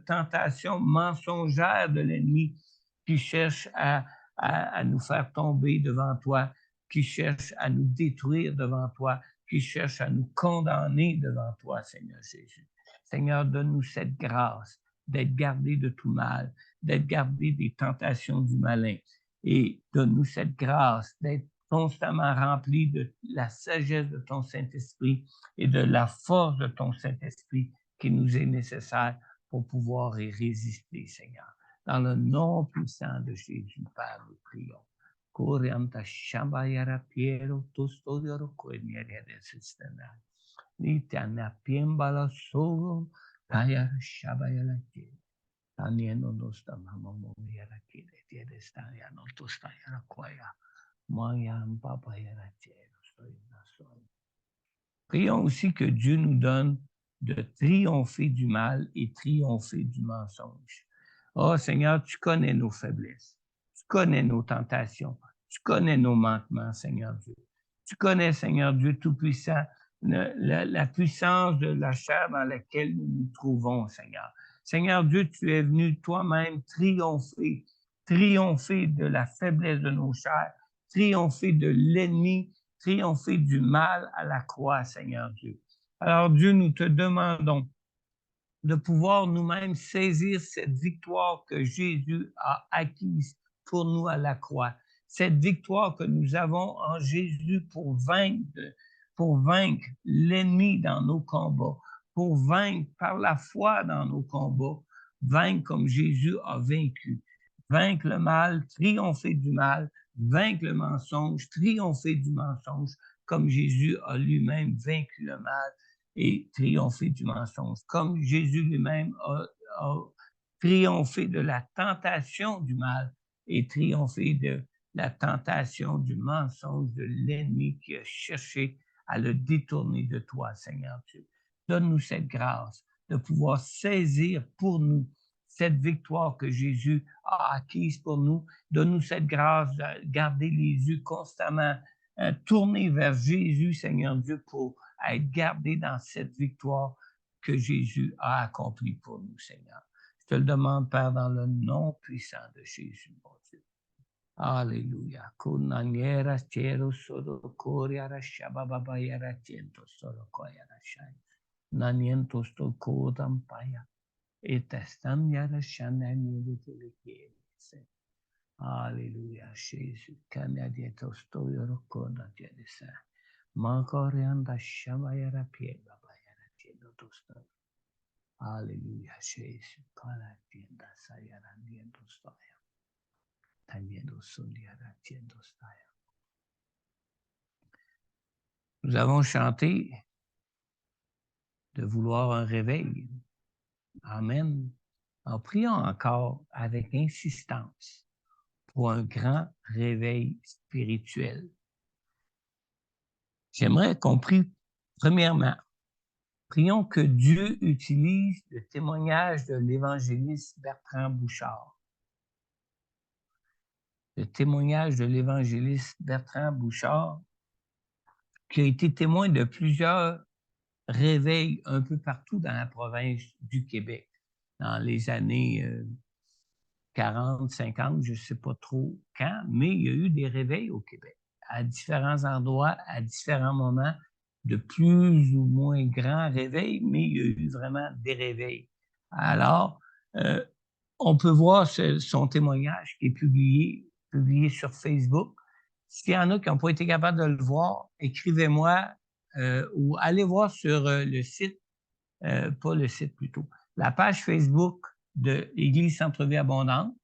tentation mensongère de l'ennemi qui cherche à nous faire tomber devant toi, qui cherche à nous détruire devant toi, qui cherche à nous condamner devant toi, Seigneur Jésus. Seigneur, donne-nous cette grâce d'être gardés de tout mal, d'être gardés des tentations du malin. Et donne-nous cette grâce d'être constamment remplis de la sagesse de ton Saint-Esprit et de la force de ton Saint-Esprit qui nous est nécessaire pour pouvoir y résister, Seigneur. Dans le nom puissant de Jésus, Père, nous prions. Corianta shambayara piero tostodioro koeniere resistena. Nitiana piembala sogo kaya shabayala ke. Tanieno nosta mamo yara kire tiede staya no tosta yara koya. Maya papa yara tiero soy nason. Prions aussi que Dieu nous donne de triompher du mal et triompher du mensonge. Oh Seigneur, tu connais nos faiblesses, tu connais nos tentations, tu connais nos manquements, Seigneur Dieu. Tu connais, Seigneur Dieu Tout-Puissant, la puissance de la chair dans laquelle nous nous trouvons, Seigneur. Seigneur Dieu, tu es venu toi-même triompher de la faiblesse de nos chairs, triompher de l'ennemi, triompher du mal à la croix, Seigneur Dieu. Alors Dieu, nous te demandons de pouvoir nous-mêmes saisir cette victoire que Jésus a acquise pour nous à la croix. Cette victoire que nous avons en Jésus pour vaincre l'ennemi dans nos combats, pour vaincre par la foi dans nos combats, vaincre comme Jésus a vaincu. Vaincre le mal, triompher du mal, vaincre le mensonge, triompher du mensonge, comme Jésus a lui-même vaincu le mal et triompher du mensonge, comme Jésus lui-même a triomphé de la tentation du mal et triomphé de la tentation du mensonge de l'ennemi qui a cherché à le détourner de toi, Seigneur Dieu. Donne-nous cette grâce de pouvoir saisir pour nous cette victoire que Jésus a acquise pour nous. Donne-nous cette grâce de garder les yeux constamment tournés vers Jésus, Seigneur Dieu, pour être gardés dans cette victoire que Jésus a accomplie pour nous, Seigneur. Je te le demande, Père, dans le nom puissant de Jésus, mon Dieu. Alléluia. Kunaniera tiero solo coriara shababa yara tiento solo koyara shai. Naniento sto kodam paya. Etestam yara shanani vitelekiese. Alléluia, Jésus. Canadieto sto yoro koda tiedesa. Mankorianda shabayara pie baba yara tiendo tosto. Alléluia, Jésus. Kana tienda sayara niendo stoya. Nous avons chanté de vouloir un réveil. Amen. En priant encore avec insistance pour un grand réveil spirituel. J'aimerais qu'on prie, premièrement, prions que Dieu utilise le témoignage de l'évangéliste Bertrand Bouchard. Le témoignage de l'évangéliste Bertrand Bouchard, qui a été témoin de plusieurs réveils un peu partout dans la province du Québec, dans les années 40, 50, je ne sais pas trop quand, mais il y a eu des réveils au Québec, à différents endroits, à différents moments, de plus ou moins grands réveils, mais il y a eu vraiment des réveils. Alors, on peut voir son témoignage qui est publié sur Facebook. S'il y en a qui n'ont pas été capables de le voir, écrivez-moi ou allez voir sur le site, pas le site plutôt, la page Facebook de l'Église Centre-Vie Abondante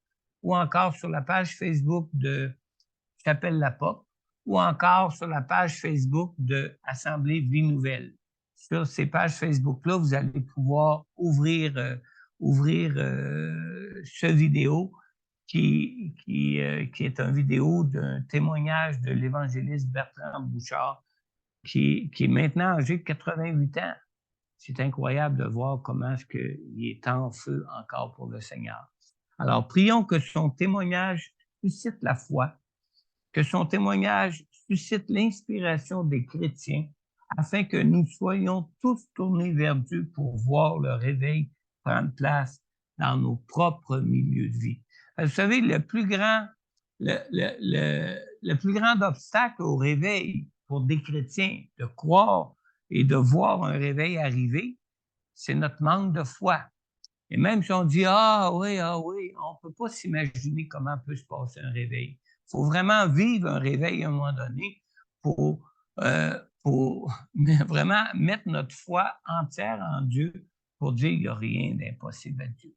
ou encore sur la page Facebook de Chapelle-la-Porte ou encore sur la page Facebook de Assemblée Vie Nouvelle. Sur ces pages Facebook-là, vous allez pouvoir ouvrir ce vidéo qui est une vidéo d'un témoignage de l'évangéliste Bertrand Bouchard qui est maintenant âgé de 88 ans. C'est incroyable de voir comment est-ce qu'il est en feu encore pour le Seigneur. Alors, prions que son témoignage suscite la foi que son témoignage suscite l'inspiration des chrétiens afin que nous soyons tous tournés vers Dieu pour voir le réveil prendre place dans nos propres milieux de vie. Vous savez, le plus grand obstacle au réveil pour des chrétiens de croire et de voir un réveil arriver, c'est notre manque de foi. Et même si on dit ah oui, on ne peut pas s'imaginer comment peut se passer un réveil. Il faut vraiment vivre un réveil à un moment donné pour vraiment mettre notre foi entière en Dieu pour dire qu'il n'y a rien d'impossible à Dieu.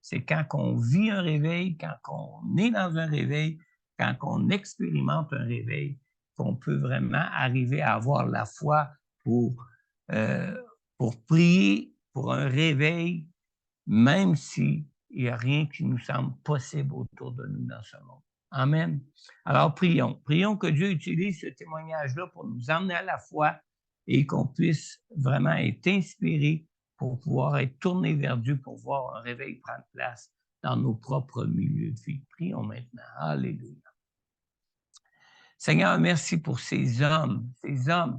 C'est quand on vit un réveil, quand on est dans un réveil, quand on expérimente un réveil, qu'on peut vraiment arriver à avoir la foi pour prier pour un réveil, même s'il n'y a rien qui nous semble possible autour de nous dans ce monde. Amen. Alors, prions. Prions que Dieu utilise ce témoignage-là pour nous emmener à la foi et qu'on puisse vraiment être inspirés pour pouvoir être tournés vers Dieu pour voir un réveil prendre place dans nos propres milieux de vie. Prions maintenant. Alléluia. Seigneur, merci pour ces hommes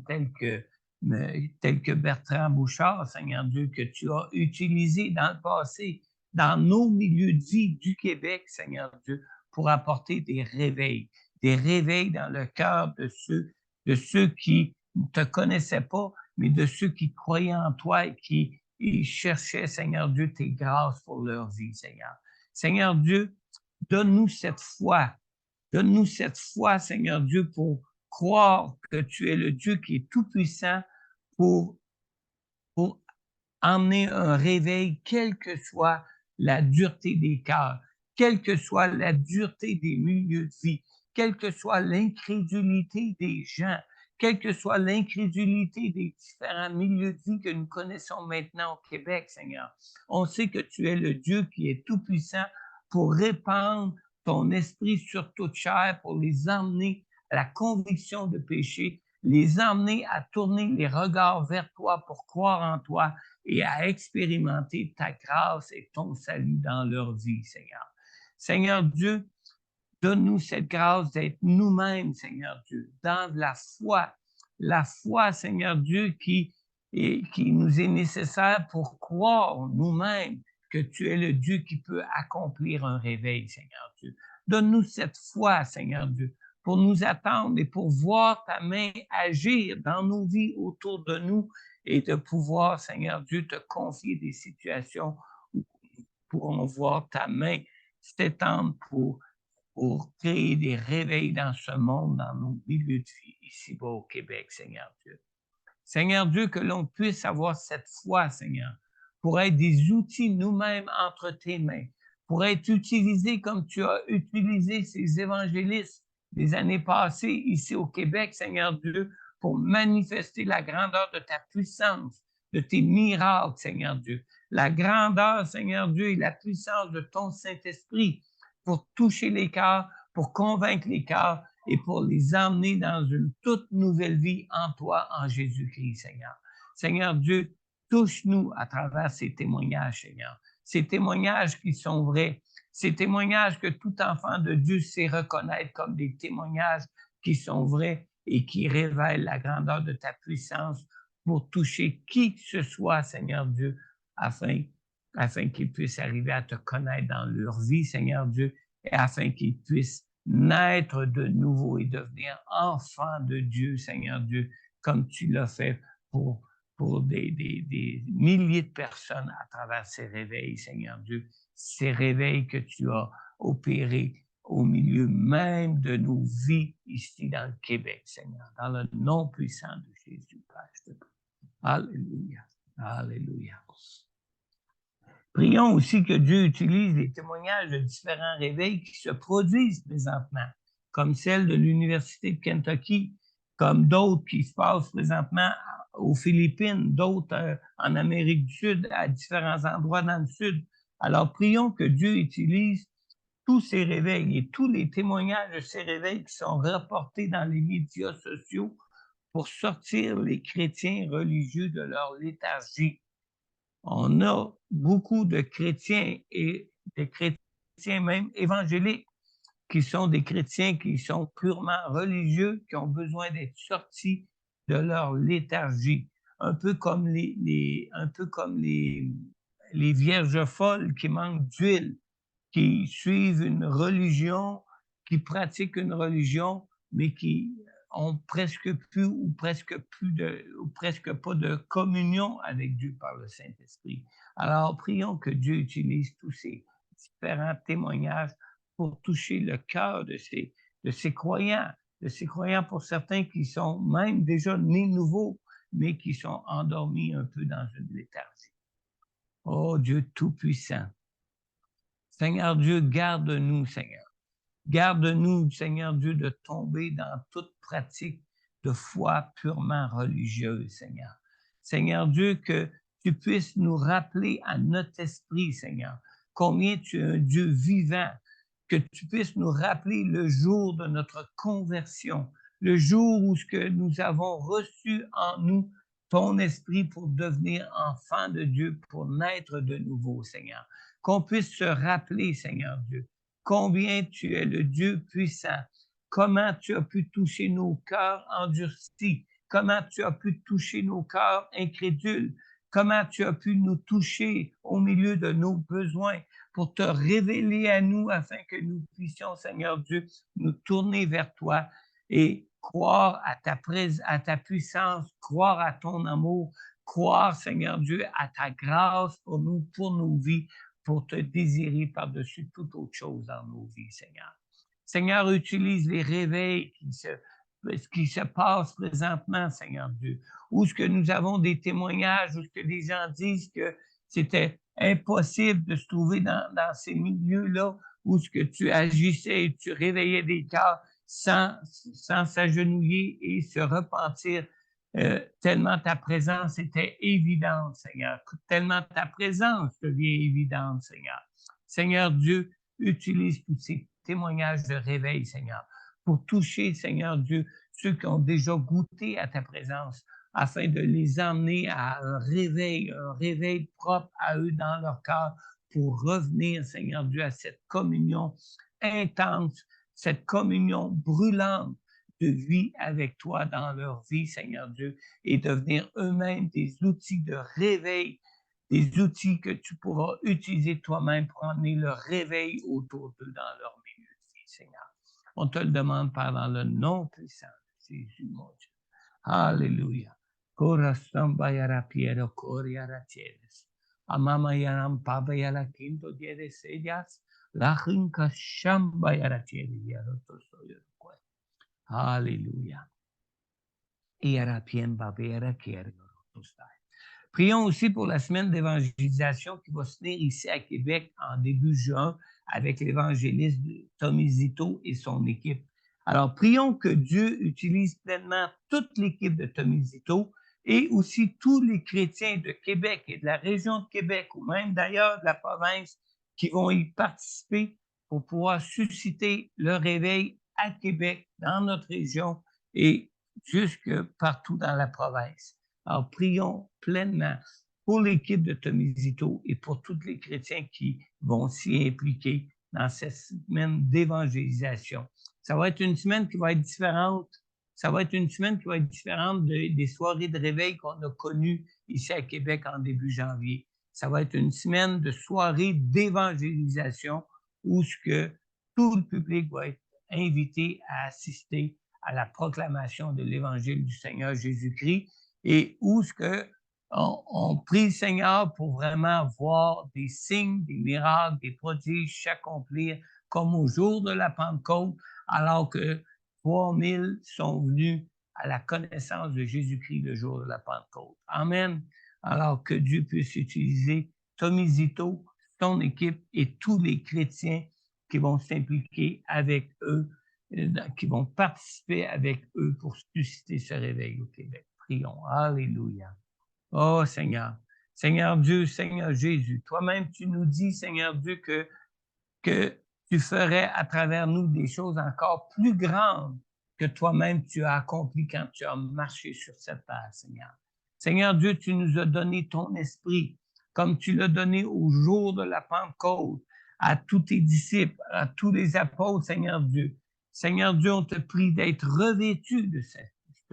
tels que Bertrand Bouchard, Seigneur Dieu, que tu as utilisés dans le passé, dans nos milieux de vie du Québec, Seigneur Dieu, pour apporter des réveils dans le cœur de ceux qui ne te connaissaient pas, mais de ceux qui croyaient en toi et qui cherchaient, Seigneur Dieu, tes grâces pour leur vie, Seigneur. Seigneur Dieu, donne-nous cette foi. Donne-nous cette foi, Seigneur Dieu, pour croire que tu es le Dieu qui est tout-puissant pour emmener un réveil, quelle que soit la dureté des cœurs, quelle que soit la dureté des milieux de vie, quelle que soit l'incrédulité des gens, quelle que soit l'incrédulité des différents milieux de vie que nous connaissons maintenant au Québec, Seigneur. On sait que tu es le Dieu qui est tout-puissant pour répandre ton esprit sur toute chair, pour les emmener à la conviction de péché, les emmener à tourner les regards vers toi pour croire en toi et à expérimenter ta grâce et ton salut dans leur vie, Seigneur. Seigneur Dieu, donne-nous cette grâce d'être nous-mêmes, Seigneur Dieu, dans la foi, Seigneur Dieu, qui nous est nécessaire pour croire nous-mêmes que tu es le Dieu qui peut accomplir un réveil, Seigneur Dieu. Donne-nous cette foi, Seigneur Dieu, pour nous attendre et pour voir ta main agir dans nos vies autour de nous et de pouvoir, Seigneur Dieu, te confier des situations où nous pourrons voir ta main s'étendre pour créer des réveils dans ce monde, dans nos milieux de vie, ici-bas au Québec, Seigneur Dieu. Seigneur Dieu, que l'on puisse avoir cette foi, Seigneur, pour être des outils nous-mêmes entre tes mains, pour être utilisés comme tu as utilisé ces évangélistes des années passées ici au Québec, Seigneur Dieu, pour manifester la grandeur de ta puissance, de tes miracles, Seigneur Dieu. La grandeur, Seigneur Dieu, et la puissance de ton Saint-Esprit pour toucher les cœurs, pour convaincre les cœurs et pour les emmener dans une toute nouvelle vie en toi, en Jésus-Christ, Seigneur. Seigneur Dieu, touche-nous à travers ces témoignages, Seigneur. Ces témoignages qui sont vrais, ces témoignages que tout enfant de Dieu sait reconnaître comme des témoignages qui sont vrais et qui révèlent la grandeur de ta puissance pour toucher qui que ce soit, Seigneur Dieu, afin qu'ils puissent arriver à te connaître dans leur vie, Seigneur Dieu, et afin qu'ils puissent naître de nouveau et devenir enfants de Dieu, Seigneur Dieu, comme tu l'as fait pour des milliers de personnes à travers ces réveils, Seigneur Dieu, ces réveils que tu as opérés au milieu même de nos vies ici dans le Québec, Seigneur, dans le nom puissant de Jésus, Père, je te prie. Alléluia, alléluia. Prions aussi que Dieu utilise les témoignages de différents réveils qui se produisent présentement, comme celle de l'Université de Kentucky, comme d'autres qui se passent présentement aux Philippines, d'autres en Amérique du Sud, à différents endroits dans le Sud. Alors, prions que Dieu utilise tous ces réveils et tous les témoignages de ces réveils qui sont rapportés dans les médias sociaux pour sortir les chrétiens religieux de leur léthargie. On a beaucoup de chrétiens et des chrétiens même évangéliques qui sont des chrétiens qui sont purement religieux, qui ont besoin d'être sortis de leur léthargie, un peu comme les vierges folles qui manquent d'huile, qui suivent une religion, qui pratiquent une religion, mais qui ont presque plus ou presque pas de communion avec Dieu par le Saint-Esprit. Alors, prions que Dieu utilise tous ces différents témoignages pour toucher le cœur de ces croyants pour certains qui sont même déjà nés nouveaux, mais qui sont endormis un peu dans une léthargie. Oh Dieu Tout-Puissant, Seigneur Dieu, garde-nous, Seigneur. Garde-nous, Seigneur Dieu, de tomber dans toute pratique de foi purement religieuse, Seigneur. Seigneur Dieu, que tu puisses nous rappeler à notre esprit, Seigneur, combien tu es un Dieu vivant, que tu puisses nous rappeler le jour de notre conversion, le jour où ce que nous avons reçu en nous ton esprit pour devenir enfant de Dieu, pour naître de nouveau, Seigneur. Qu'on puisse se rappeler, Seigneur Dieu, combien tu es le Dieu puissant, comment tu as pu toucher nos cœurs endurcis, comment tu as pu toucher nos cœurs incrédules, comment tu as pu nous toucher au milieu de nos besoins pour te révéler à nous afin que nous puissions, Seigneur Dieu, nous tourner vers toi et croire à ta puissance, croire à ton amour, croire, Seigneur Dieu, à ta grâce pour nous, pour nos vies, pour te désirer par-dessus toute autre chose dans nos vies, Seigneur. Seigneur, utilise les réveils qui se passent présentement, Seigneur Dieu, où ce que nous avons des témoignages, où ce que les gens disent que c'était impossible de se trouver dans ces milieux-là, où ce que tu agissais et tu réveillais des cœurs sans s'agenouiller et se repentir, tellement ta présence était évidente, Seigneur, tellement ta présence devient évidente, Seigneur. Seigneur Dieu, utilise tous ces témoignages de réveil, Seigneur, pour toucher, Seigneur Dieu, ceux qui ont déjà goûté à ta présence, afin de les emmener à un réveil propre à eux dans leur cœur, pour revenir, Seigneur Dieu, à cette communion intense, cette communion brûlante de vie avec toi dans leur vie, Seigneur Dieu, et devenir eux-mêmes des outils de réveil, des outils que tu pourras utiliser toi-même pour emmener le réveil autour d'eux dans leur milieu de vie, Seigneur. On te le demande par dans le nom puissant de Jésus, mon Dieu. Alléluia. Corazón bayara piero coriara tienes. Amama yaram papa yara quinto dieres ellas. La jinca shamba yara tienes yara tosoyo. Alléluia. Yara pien papa yara quiero tostai. Prions aussi pour la semaine d'évangélisation qui va se tenir ici à Québec en début juin avec l'évangéliste Tommy Zito et son équipe. Alors, prions que Dieu utilise pleinement toute l'équipe de Tommy Zito et aussi tous les chrétiens de Québec et de la région de Québec ou même d'ailleurs de la province qui vont y participer pour pouvoir susciter le réveil à Québec, dans notre région et jusque partout dans la province. Alors, prions pleinement pour l'équipe de Tommy Zito et pour tous les chrétiens qui vont s'y impliquer dans cette semaine d'évangélisation. Ça va être une semaine qui va être différente. Ça va être une semaine qui va être différente des soirées de réveil qu'on a connues ici à Québec en début janvier. Ça va être une semaine de soirée d'évangélisation où ce que tout le public va être invité à assister à la proclamation de l'Évangile du Seigneur Jésus-Christ et où ce que on prie le Seigneur pour vraiment voir des signes, des miracles, des prodiges s'accomplir comme au jour de la Pentecôte, alors que 3000 sont venus à la connaissance de Jésus-Christ le jour de la Pentecôte. Amen. Alors que Dieu puisse utiliser Tommy Zito, son équipe et tous les chrétiens qui vont s'impliquer avec eux, qui vont participer avec eux pour susciter ce réveil au Québec. Prions. Alléluia. Oh Seigneur, Seigneur Dieu, Seigneur Jésus, toi-même tu nous dis, Seigneur Dieu, que tu ferais à travers nous des choses encore plus grandes que toi-même tu as accompli quand tu as marché sur cette terre, Seigneur. Seigneur Dieu, tu nous as donné ton esprit, comme tu l'as donné au jour de la Pentecôte, à tous tes disciples, à tous les apôtres, Seigneur Dieu. Seigneur Dieu, on te prie d'être revêtu de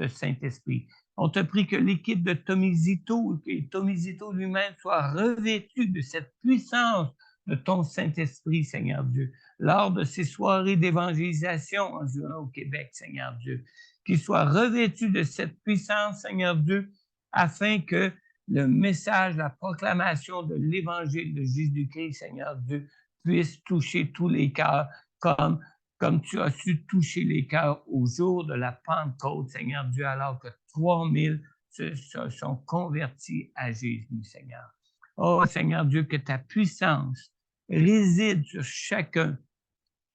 Saint-Esprit. On te prie que l'équipe de Tomizito, que Tomizito lui-même soit revêtu de cette puissance de ton Saint-Esprit, Seigneur Dieu, lors de ces soirées d'évangélisation en juin au Québec, Seigneur Dieu, qu'il soit revêtu de cette puissance, Seigneur Dieu, afin que le message, la proclamation de l'Évangile de Jésus-Christ, Seigneur Dieu, puisse toucher tous les cœurs comme tu as su toucher les cœurs au jour de la Pentecôte, Seigneur Dieu, alors que 3000 se sont convertis à Jésus, Seigneur. Oh, Seigneur Dieu, que ta puissance réside sur chacun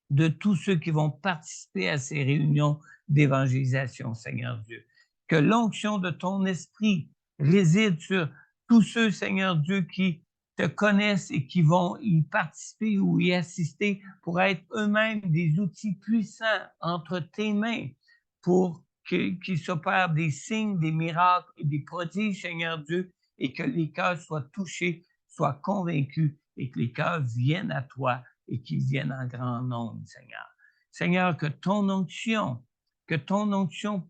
de tous ceux qui vont participer à ces réunions d'évangélisation, Seigneur Dieu. Que l'onction de ton esprit réside sur tous ceux, Seigneur Dieu, qui te connaissent et qui vont y participer ou y assister pour être eux-mêmes des outils puissants entre tes mains pour qu'il s'opère des signes, des miracles et des prodiges, Seigneur Dieu, et que les cœurs soient touchés, soient convaincus et que les cœurs viennent à toi et qu'ils viennent en grand nombre, Seigneur. Seigneur, que ton onction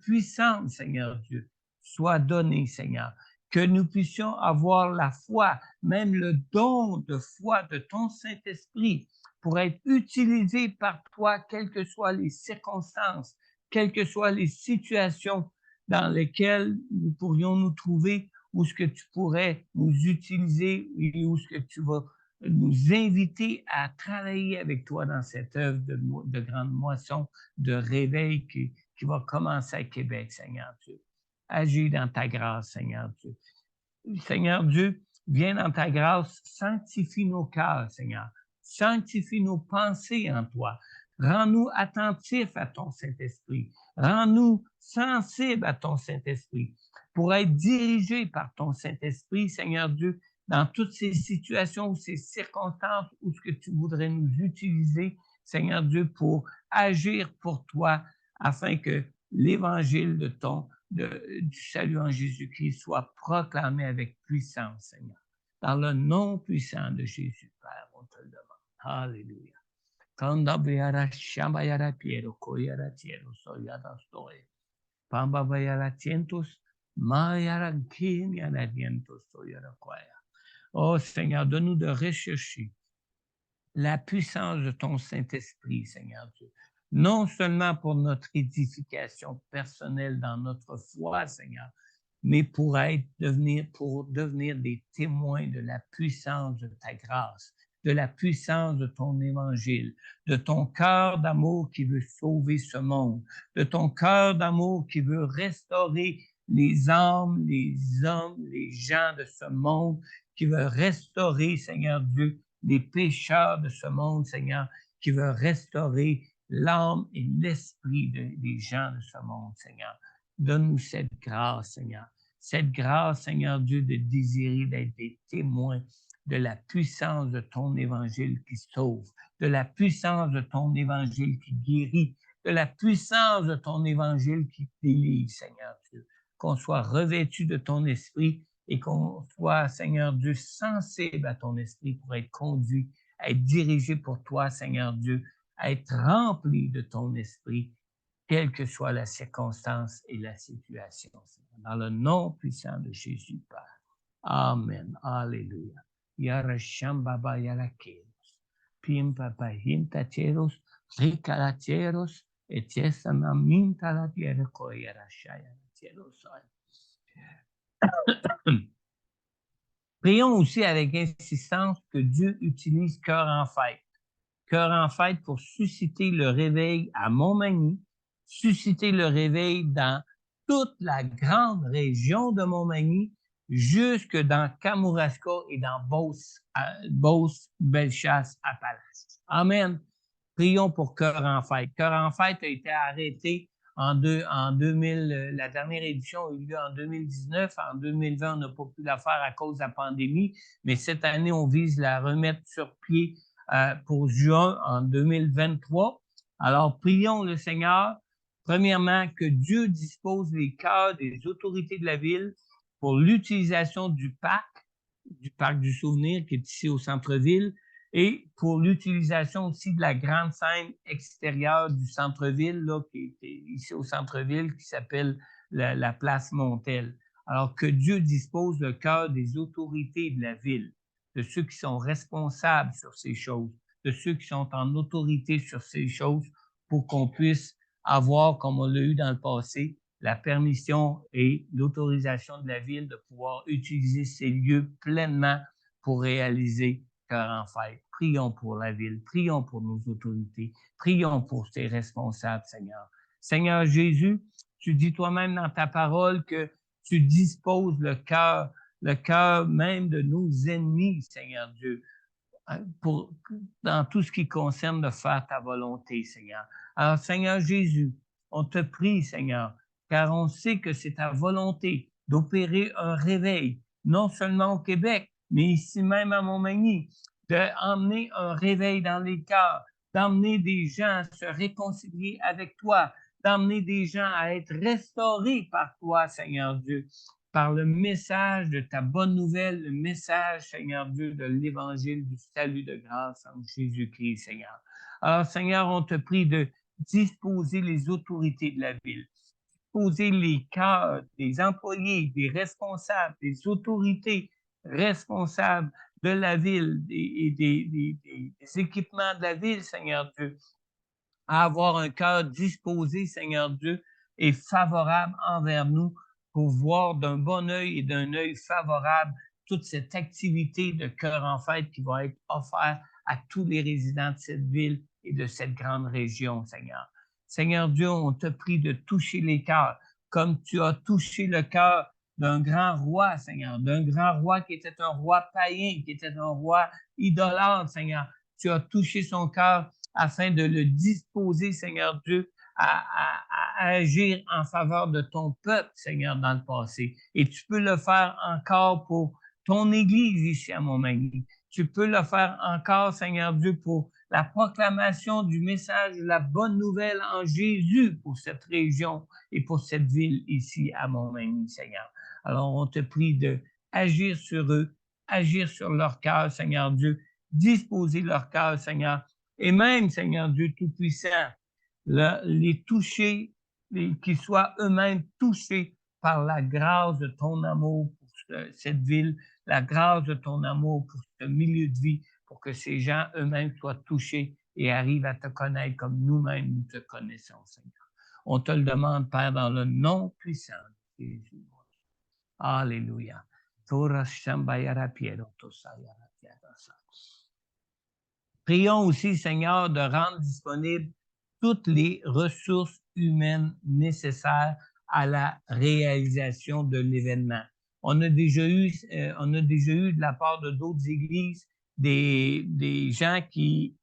puissante, Seigneur Dieu, soit donnée, Seigneur. Que nous puissions avoir la foi, même le don de foi de ton Saint-Esprit pour être utilisé par toi, quelles que soient les circonstances, quelles que soient les situations dans lesquelles nous pourrions nous trouver, où ce que tu pourrais nous utiliser et où ce que tu vas nous inviter à travailler avec toi dans cette œuvre de grande moisson, de réveil qui va commencer à Québec, Seigneur Dieu. Agis dans ta grâce, Seigneur Dieu. Seigneur Dieu, viens dans ta grâce, sanctifie nos cœurs, Seigneur. Sanctifie nos pensées en toi. Rends-nous attentifs à ton Saint-Esprit. Rends-nous sensibles à ton Saint-Esprit pour être dirigés par ton Saint-Esprit, Seigneur Dieu, dans toutes ces situations ou ces circonstances où ce que tu voudrais nous utiliser, Seigneur Dieu, pour agir pour toi afin que l'évangile du salut en Jésus-Christ soit proclamé avec puissance, Seigneur. Dans le nom puissant de Jésus, Père, on te le demande. Alléluia. Kanda bayara shamba yara piero koyara tiero soyara stoye. Pamba bayara tientos mayara kin yara dientos soyara koya. Oh Seigneur, donne-nous de rechercher la puissance de ton Saint-Esprit, Seigneur Dieu. Non seulement pour notre édification personnelle dans notre foi, Seigneur, mais pour devenir des témoins de la puissance de ta grâce, de la puissance de ton évangile, de ton cœur d'amour qui veut sauver ce monde, de ton cœur d'amour qui veut restaurer les âmes, les hommes, les gens de ce monde, qui veut restaurer, Seigneur Dieu, les pécheurs de ce monde, Seigneur, qui veut restaurer l'âme et l'esprit des gens de ce monde, Seigneur. Donne-nous cette grâce, Seigneur. Cette grâce, Seigneur Dieu, de désirer d'être des témoins de la puissance de ton évangile qui sauve, de la puissance de ton évangile qui guérit, de la puissance de ton évangile qui délivre, Seigneur Dieu. Qu'on soit revêtu de ton esprit et qu'on soit, Seigneur Dieu, sensible à ton esprit pour être conduit, à être dirigé pour toi, Seigneur Dieu, à être rempli de ton esprit, quelle que soit la circonstance et la situation. Dans le nom puissant de Jésus, Père. Amen. Alléluia. Yara shambaba yara keros. Pim papa hintacheros, ricalacheros, et yesana mintalatiere koyara shaya cheros. Prions aussi avec insistance que Dieu utilise Cœur en Fête. Cœur en Fête pour susciter le réveil à Montmagny, susciter le réveil dans toute la grande région de Montmagny, jusque dans Kamouraska et dans Beauce, Bellechasse, Appalaches. Amen. Prions pour Cœur en Fête. Cœur en Fête a été arrêté en 2000, la dernière édition a eu lieu en 2019. En 2020, on n'a pas pu la faire à cause de la pandémie, mais cette année, on vise la remettre sur pied pour juin en 2023. Alors, prions le Seigneur, premièrement, que Dieu dispose les cœurs des autorités de la ville pour l'utilisation du parc du Souvenir qui est ici au centre-ville, et pour l'utilisation aussi de la grande scène extérieure du centre-ville, là, qui est ici au centre-ville, qui s'appelle la place Montel. Alors que Dieu dispose le cœur des autorités de la ville, de ceux qui sont responsables sur ces choses, de ceux qui sont en autorité sur ces choses, pour qu'on puisse avoir, comme on l'a eu dans le passé, la permission et l'autorisation de la ville de pouvoir utiliser ces lieux pleinement pour réaliser Cœur en fête. Prions pour la ville, prions pour nos autorités, prions pour ces responsables, Seigneur. Seigneur Jésus, tu dis toi-même dans ta parole que tu disposes le cœur même de nos ennemis, Seigneur Dieu, dans tout ce qui concerne de faire ta volonté, Seigneur. Alors, Seigneur Jésus, on te prie, Seigneur, car on sait que c'est ta volonté d'opérer un réveil, non seulement au Québec, mais ici même à Montmagny, d'emmener un réveil dans les cœurs, d'emmener des gens à se réconcilier avec toi, d'emmener des gens à être restaurés par toi, Seigneur Dieu, par le message de ta bonne nouvelle, le message, Seigneur Dieu, de l'évangile du salut de grâce en Jésus-Christ, Seigneur. Alors, Seigneur, on te prie de disposer les autorités de la ville, disposer les cœurs des employés, des responsables, des autorités responsables de la ville et des équipements de la ville, Seigneur Dieu, à avoir un cœur disposé, Seigneur Dieu, et favorable envers nous pour voir d'un bon œil et d'un œil favorable toute cette activité de cœur en fête qui va être offerte à tous les résidents de cette ville et de cette grande région, Seigneur. Seigneur Dieu, on te prie de toucher les cœurs comme tu as touché le cœur d'un grand roi, Seigneur, d'un grand roi qui était un roi païen, qui était un roi idolâtre, Seigneur. Tu as touché son cœur afin de le disposer, Seigneur Dieu, à agir en faveur de ton peuple, Seigneur, dans le passé. Et tu peux le faire encore pour ton Église ici à Montmagny. Tu peux le faire encore, Seigneur Dieu, pour la proclamation du message de la bonne nouvelle en Jésus pour cette région et pour cette ville ici à Montmagny, Seigneur. Alors, on te prie de agir sur eux, agir sur leur cœur, Seigneur Dieu, disposer leur cœur, Seigneur, et même, Seigneur Dieu Tout-Puissant, les toucher, qu'ils soient eux-mêmes touchés par la grâce de ton amour pour cette ville, la grâce de ton amour pour ce milieu de vie, pour que ces gens eux-mêmes soient touchés et arrivent à te connaître comme nous-mêmes nous te connaissons, Seigneur. On te le demande, Père, dans le nom puissant de Jésus. Alléluia. Prions aussi, Seigneur, de rendre disponibles toutes les ressources humaines nécessaires à la réalisation de l'événement. On a déjà eu de la part de d'autres églises des gens qui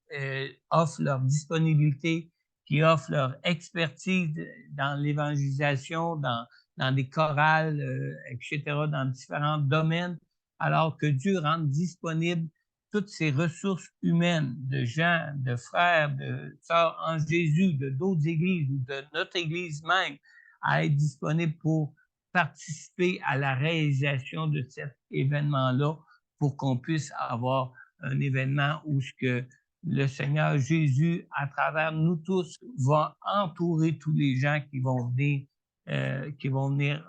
offrent leur disponibilité, qui offrent leur expertise dans l'évangélisation, dans des chorales, etc., dans différents domaines, alors que Dieu rende disponible toutes ces ressources humaines de gens, de frères, de sœurs en Jésus, de d'autres églises ou de notre église même, à être disponibles pour participer à la réalisation de cet événement-là pour qu'on puisse avoir un événement où ce que le Seigneur Jésus, à travers nous tous, va entourer tous les gens qui vont venir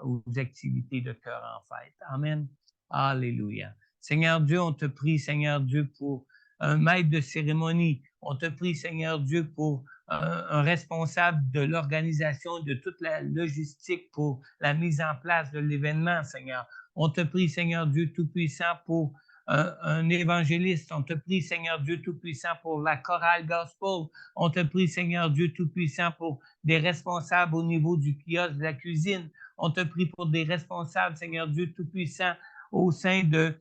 aux activités de cœur en fête. Amen. Alléluia. Seigneur Dieu, on te prie, Seigneur Dieu, pour un maître de cérémonie. On te prie, Seigneur Dieu, pour un responsable de l'organisation, de toute la logistique pour la mise en place de l'événement, Seigneur. On te prie, Seigneur Dieu Tout-Puissant, pour un évangéliste. On te prie, Seigneur Dieu Tout-Puissant, pour la chorale gospel. On te prie, Seigneur Dieu Tout-Puissant, pour des responsables au niveau du kiosque de la cuisine. On te prie pour des responsables, Seigneur Dieu Tout-Puissant, au sein du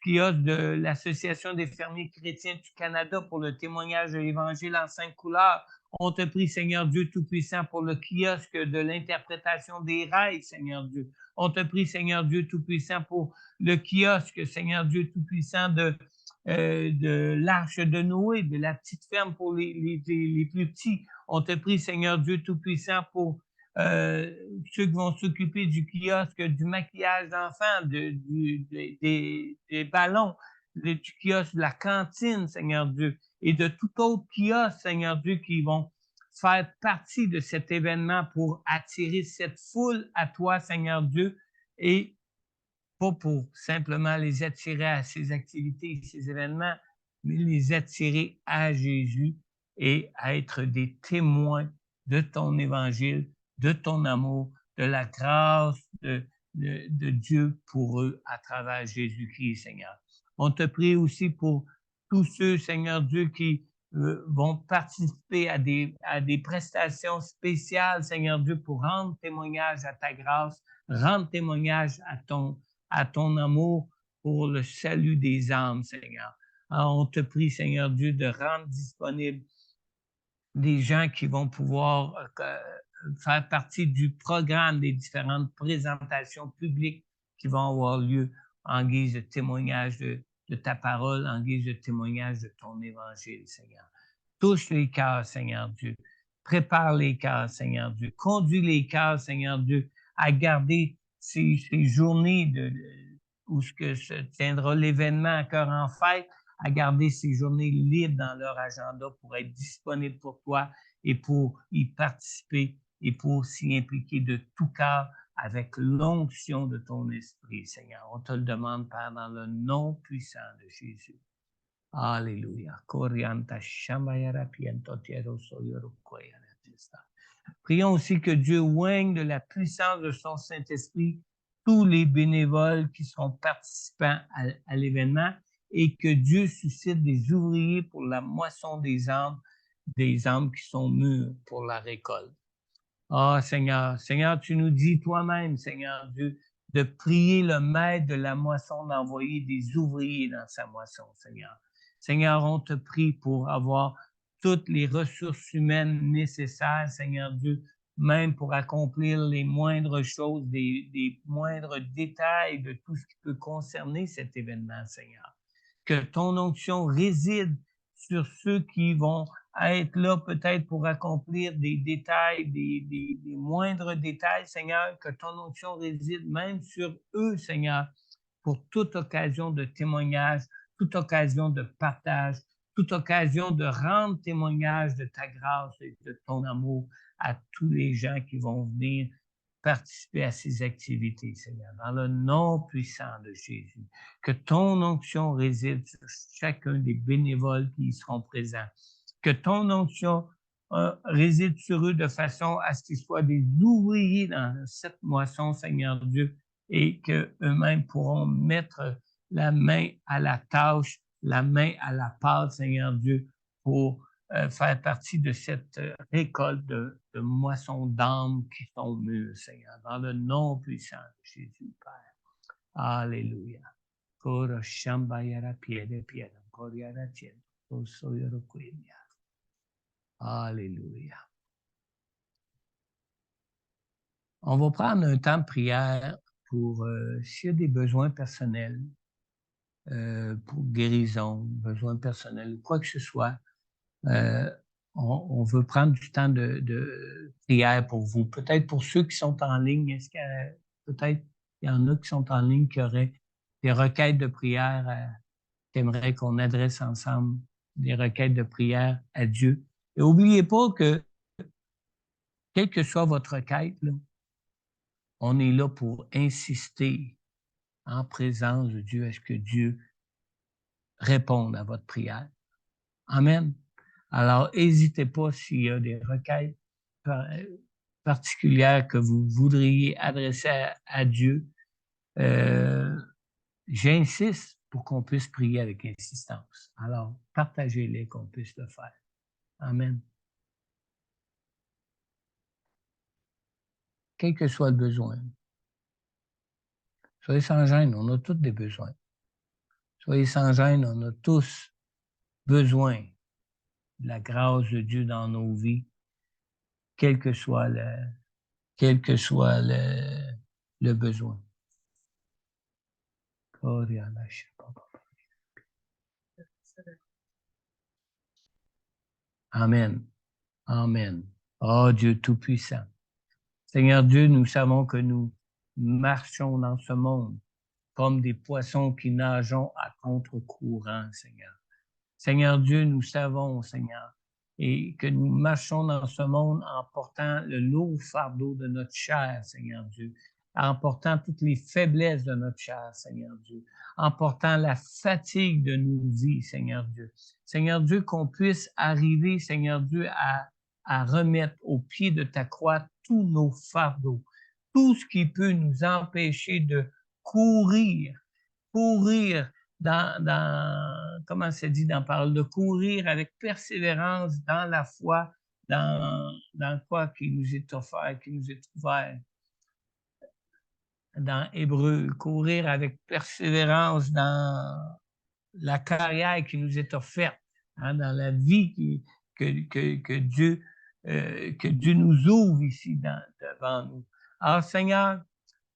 kiosque de l'Association des fermiers chrétiens du Canada pour le témoignage de l'Évangile en 5 couleurs. On te prie, Seigneur Dieu Tout-Puissant, pour le kiosque de l'interprétation des rêves, Seigneur Dieu. On te prie, Seigneur Dieu Tout-Puissant, pour le kiosque, Seigneur Dieu Tout-Puissant, de l'arche de Noé, de la petite ferme pour les plus petits. On te prie, Seigneur Dieu Tout-Puissant, pour ceux qui vont s'occuper du kiosque, du maquillage d'enfants, des ballons, du kiosque de la cantine, Seigneur Dieu, et de tout autre kiosque, Seigneur Dieu, qui vont faire partie de cet événement pour attirer cette foule à toi, Seigneur Dieu, et pas pour simplement les attirer à ces activités, ces événements, mais les attirer à Jésus et à être des témoins de ton évangile, de ton amour, de la grâce de Dieu pour eux à travers Jésus-Christ, Seigneur. On te prie aussi pour tous ceux, Seigneur Dieu, qui vont participer à des prestations spéciales, Seigneur Dieu, pour rendre témoignage à ta grâce, rendre témoignage à ton amour pour le salut des âmes, Seigneur. Alors, on te prie, Seigneur Dieu, de rendre disponible des gens qui vont pouvoir faire partie du programme des différentes présentations publiques qui vont avoir lieu en guise de témoignage de ta parole, en guise de témoignage de ton évangile, Seigneur. Touche les cœurs, Seigneur Dieu. Prépare les cœurs, Seigneur Dieu. Conduis les cœurs, Seigneur Dieu, à garder ces journées où se tiendra l'événement à cœur en fête, à garder ces journées libres dans leur agenda pour être disponibles pour toi et pour y participer et pour s'y impliquer de tout cœur avec l'onction de ton esprit, Seigneur. On te le demande, Père, dans le nom puissant de Jésus. Alléluia. Prions aussi que Dieu oigne de la puissance de son Saint-Esprit tous les bénévoles qui seront participants à l'événement et que Dieu suscite des ouvriers pour la moisson des âmes qui sont mûres pour la récolte. Ah, Seigneur, Seigneur, tu nous dis toi-même, Seigneur Dieu, de prier le maître de la moisson d'envoyer des ouvriers dans sa moisson, Seigneur. Seigneur, on te prie pour avoir toutes les ressources humaines nécessaires, Seigneur Dieu, même pour accomplir les moindres choses, des moindres détails de tout ce qui peut concerner cet événement, Seigneur. Que ton onction réside sur ceux qui vont être là peut-être pour accomplir des détails, des moindres détails, Seigneur, que ton onction réside même sur eux, Seigneur, pour toute occasion de témoignage, toute occasion de partage, toute occasion de rendre témoignage de ta grâce et de ton amour à tous les gens qui vont venir participer à ces activités, Seigneur, dans le nom puissant de Jésus. Que ton onction réside sur chacun des bénévoles qui y seront présents. Que ton onction réside sur eux de façon à ce qu'ils soient des ouvriers dans cette moisson, Seigneur Dieu, et qu'eux-mêmes pourront mettre la main à la tâche, la main à la pâte, Seigneur Dieu, pour faire partie de cette récolte de moissons d'âmes qui sont mûres, Seigneur, dans le nom puissant de Jésus, Père. Alléluia. Alléluia. On va prendre un temps de prière pour s'il y a des besoins personnels, pour guérison, besoins personnels, quoi que ce soit. On veut prendre du temps de prière pour vous. Peut-être pour ceux qui sont en ligne, est-ce que peut-être il y en a qui sont en ligne qui auraient des requêtes de prière, qui aimeraient qu'on adresse ensemble des requêtes de prière à Dieu. Et n'oubliez pas que, quelle que soit votre requête, là, on est là pour insister en présence de Dieu à ce que Dieu réponde à votre prière. Amen. Alors, n'hésitez pas s'il y a des requêtes particulières que vous voudriez adresser à Dieu. J'insiste pour qu'on puisse prier avec insistance. Alors, partagez-les, qu'on puisse le faire. Amen. Quel que soit le besoin. Soyez sans gêne, on a tous des besoins. Soyez sans gêne, on a tous besoin de la grâce de Dieu dans nos vies, quel que soit le besoin. Amen. Amen. Oh Dieu Tout-Puissant. Seigneur Dieu, nous savons que nous marchons dans ce monde comme des poissons qui nageons à contre-courant, Seigneur. Seigneur Dieu, nous savons, Seigneur, et que nous marchons dans ce monde en portant le lourd fardeau de notre chair, Seigneur Dieu, en portant toutes les faiblesses de notre chair, Seigneur Dieu, en portant la fatigue de nos vies, Seigneur Dieu. Seigneur Dieu, qu'on puisse arriver, Seigneur Dieu, à remettre au pied de ta croix tous nos fardeaux, tout ce qui peut nous empêcher de courir comment c'est dit dans Parole, de courir avec persévérance dans la foi, dans quoi qui nous est offert, qui nous est ouvert. Dans Hébreu, courir avec persévérance dans la carrière qui nous est offerte, hein, dans la vie que Dieu nous ouvre ici devant nous. Alors, Seigneur,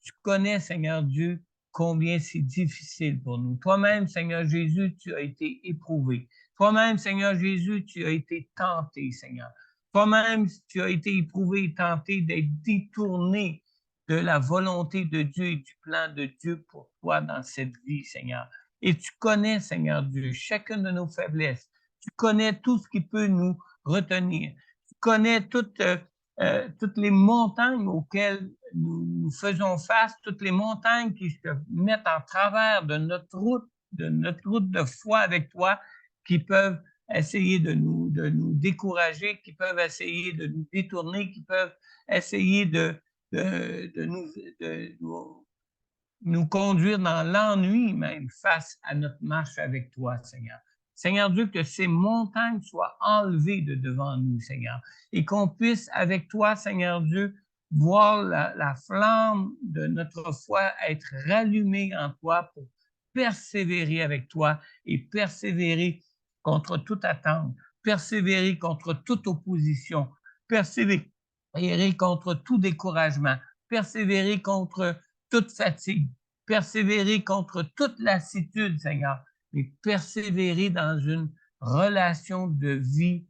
tu connais, Seigneur Dieu, combien c'est difficile pour nous. Toi-même, Seigneur Jésus, tu as été éprouvé. Toi-même, Seigneur Jésus, tu as été tenté, Seigneur. Toi-même, tu as été éprouvé et tenté d'être détourné de la volonté de Dieu et du plan de Dieu pour toi dans cette vie, Seigneur. Et tu connais, Seigneur Dieu, chacune de nos faiblesses. Tu connais tout ce qui peut nous retenir. Tu connais toutes les montagnes auxquelles nous faisons face, toutes les montagnes qui se mettent en travers de notre route de foi avec toi, qui peuvent essayer de nous décourager, qui peuvent essayer de nous détourner, qui peuvent essayer de nous conduire dans l'ennui même face à notre marche avec toi, Seigneur. Seigneur Dieu, que ces montagnes soient enlevées de devant nous, Seigneur, et qu'on puisse avec toi, Seigneur Dieu, voir la flamme de notre foi être rallumée en toi pour persévérer avec toi et persévérer contre toute attente, persévérer contre toute opposition, persévérer contre tout découragement, persévérer contre toute fatigue, persévérer contre toute lassitude, Seigneur, mais persévérer dans une relation de vie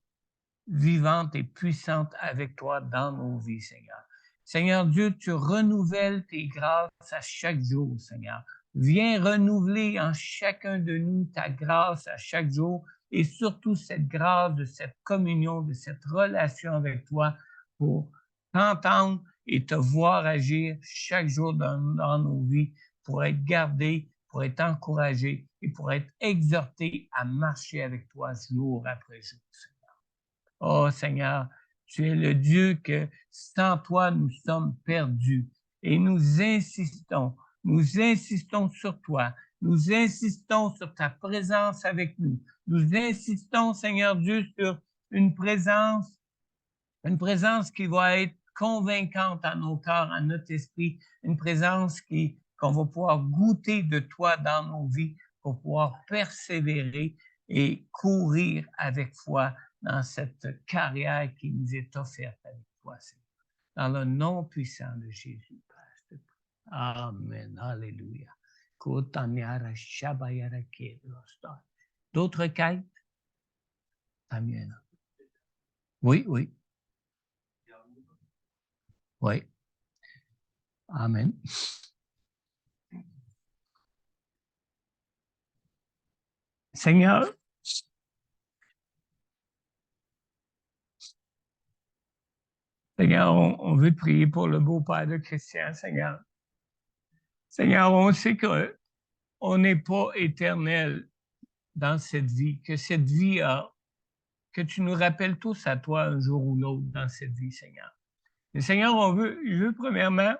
vivante et puissante avec toi dans nos vies, Seigneur. Seigneur Dieu, tu renouvelles tes grâces à chaque jour, Seigneur. Viens renouveler en chacun de nous ta grâce à chaque jour et surtout cette grâce de cette communion, de cette relation avec toi pour t'entendre et te voir agir chaque jour dans nos vies pour être gardés, pour être encouragés et pour être exhortés à marcher avec toi jour après jour, Seigneur. Oh Seigneur, tu es le Dieu que sans toi nous sommes perdus et nous insistons sur toi, nous insistons sur ta présence avec nous, nous insistons, Seigneur Dieu, sur une présence qui va être convaincante à nos cœurs, à notre esprit, une présence qu'on va pouvoir goûter de toi dans nos vies pour pouvoir persévérer et courir avec foi dans cette carrière qui nous est offerte avec toi, Seigneur. Dans le nom puissant de Jésus. Amen. Alléluia. D'autres quêtes? Amen. Oui. Oui. Amen. Seigneur, on veut prier pour le beau-père de Christian, Seigneur. Seigneur, on sait qu'on n'est pas éternel dans cette vie, que cette vie que tu nous rappelles tous à toi un jour ou l'autre dans cette vie, Seigneur. Mais Seigneur, je veux premièrement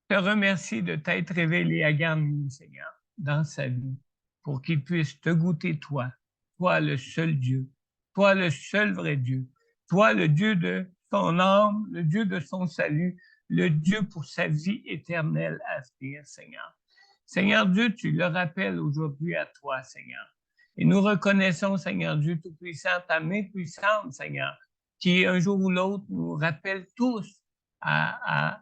te remercier de t'être révélé à Garnier, Seigneur, dans sa vie, pour qu'il puisse te goûter toi le seul Dieu, toi le seul vrai Dieu, toi le Dieu de son âme, le Dieu de son salut, le Dieu pour sa vie éternelle à venir, Seigneur. Seigneur Dieu, tu le rappelles aujourd'hui à toi, Seigneur. Et nous reconnaissons, Seigneur Dieu Tout-Puissant, ta main puissante, Seigneur, qui un jour ou l'autre nous rappelle tous à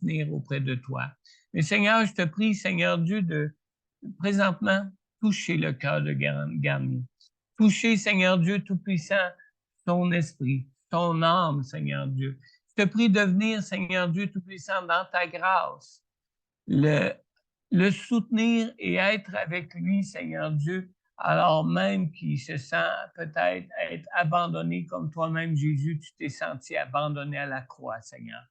venir auprès de toi. Mais Seigneur, je te prie, Seigneur Dieu, de présentement toucher le cœur de Garnier. Toucher, Seigneur Dieu Tout-Puissant, son esprit, son âme, Seigneur Dieu. Je te prie de venir, Seigneur Dieu Tout-Puissant, dans ta grâce, le soutenir et être avec lui, Seigneur Dieu, alors même qu'il se sent peut-être être abandonné comme toi-même, Jésus, tu t'es senti abandonné à la croix, Seigneur.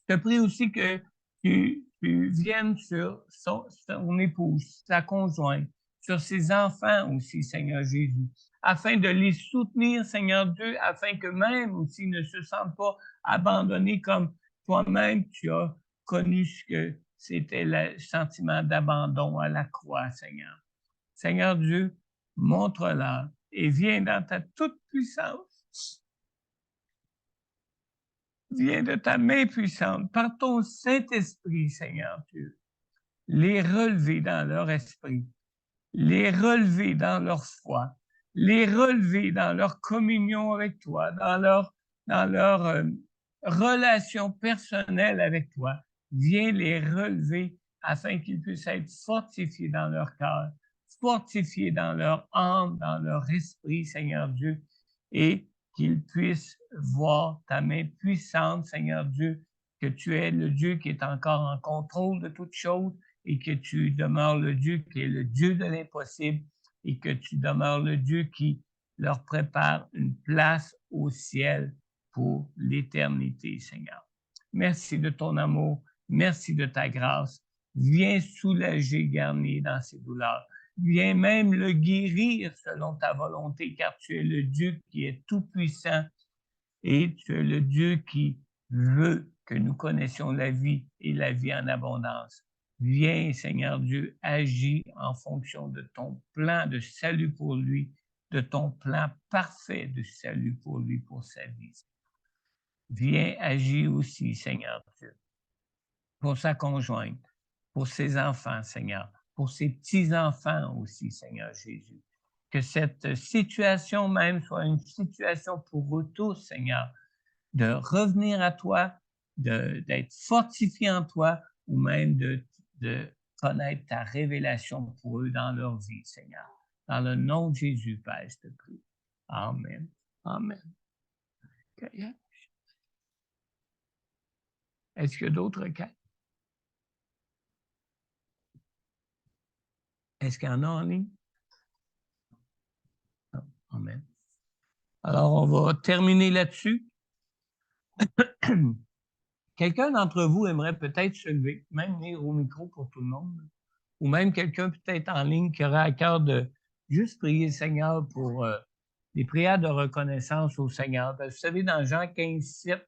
Je te prie aussi que tu viennes sur son épouse, sa conjointe, sur ses enfants aussi, Seigneur Jésus, afin de les soutenir, Seigneur Dieu, afin que même s'ils ne se sentent pas abandonnés comme toi-même, tu as connu ce que c'était le sentiment d'abandon à la croix, Seigneur. Seigneur Dieu, montre-leur et viens dans ta toute puissance. Viens de ta main puissante, par ton Saint-Esprit, Seigneur Dieu, les relever dans leur esprit, les relever dans leur foi, les relever dans leur communion avec toi, dans leur relation personnelle avec toi. Viens les relever afin qu'ils puissent être fortifiés dans leur cœur, fortifiés dans leur âme, dans leur esprit, Seigneur Dieu, et qu'ils puissent voir ta main puissante, Seigneur Dieu, que tu es le Dieu qui est encore en contrôle de toutes choses et que tu demeures le Dieu qui est le Dieu de l'impossible et que tu demeures le Dieu qui leur prépare une place au ciel pour l'éternité, Seigneur. Merci de ton amour, merci de ta grâce. Viens soulager Garnier dans ses douleurs. Viens même le guérir selon ta volonté, car tu es le Dieu qui est tout-puissant et tu es le Dieu qui veut que nous connaissions la vie et la vie en abondance. Viens, Seigneur Dieu, agis en fonction de ton plan de salut pour lui, de ton plan parfait de salut pour lui, pour sa vie. Viens agir aussi, Seigneur Dieu, pour sa conjointe, pour ses enfants, Seigneur, pour ses petits-enfants aussi, Seigneur Jésus. Que cette situation même soit une situation pour eux tous, Seigneur, de revenir à toi, d'être fortifié en toi ou même de connaître ta révélation pour eux dans leur vie, Seigneur. Dans le nom de Jésus, Père, je te prie. Amen. Amen. Okay. Est-ce qu'il y a d'autres cas? Est-ce qu'il y en a en ligne? Non. Amen. Alors, on va terminer là-dessus. Quelqu'un d'entre vous aimerait peut-être se lever, même venir au micro pour tout le monde, ou même quelqu'un peut-être en ligne qui aurait à cœur de juste prier le Seigneur pour des prières de reconnaissance au Seigneur. Parce que vous savez, dans Jean 15:7,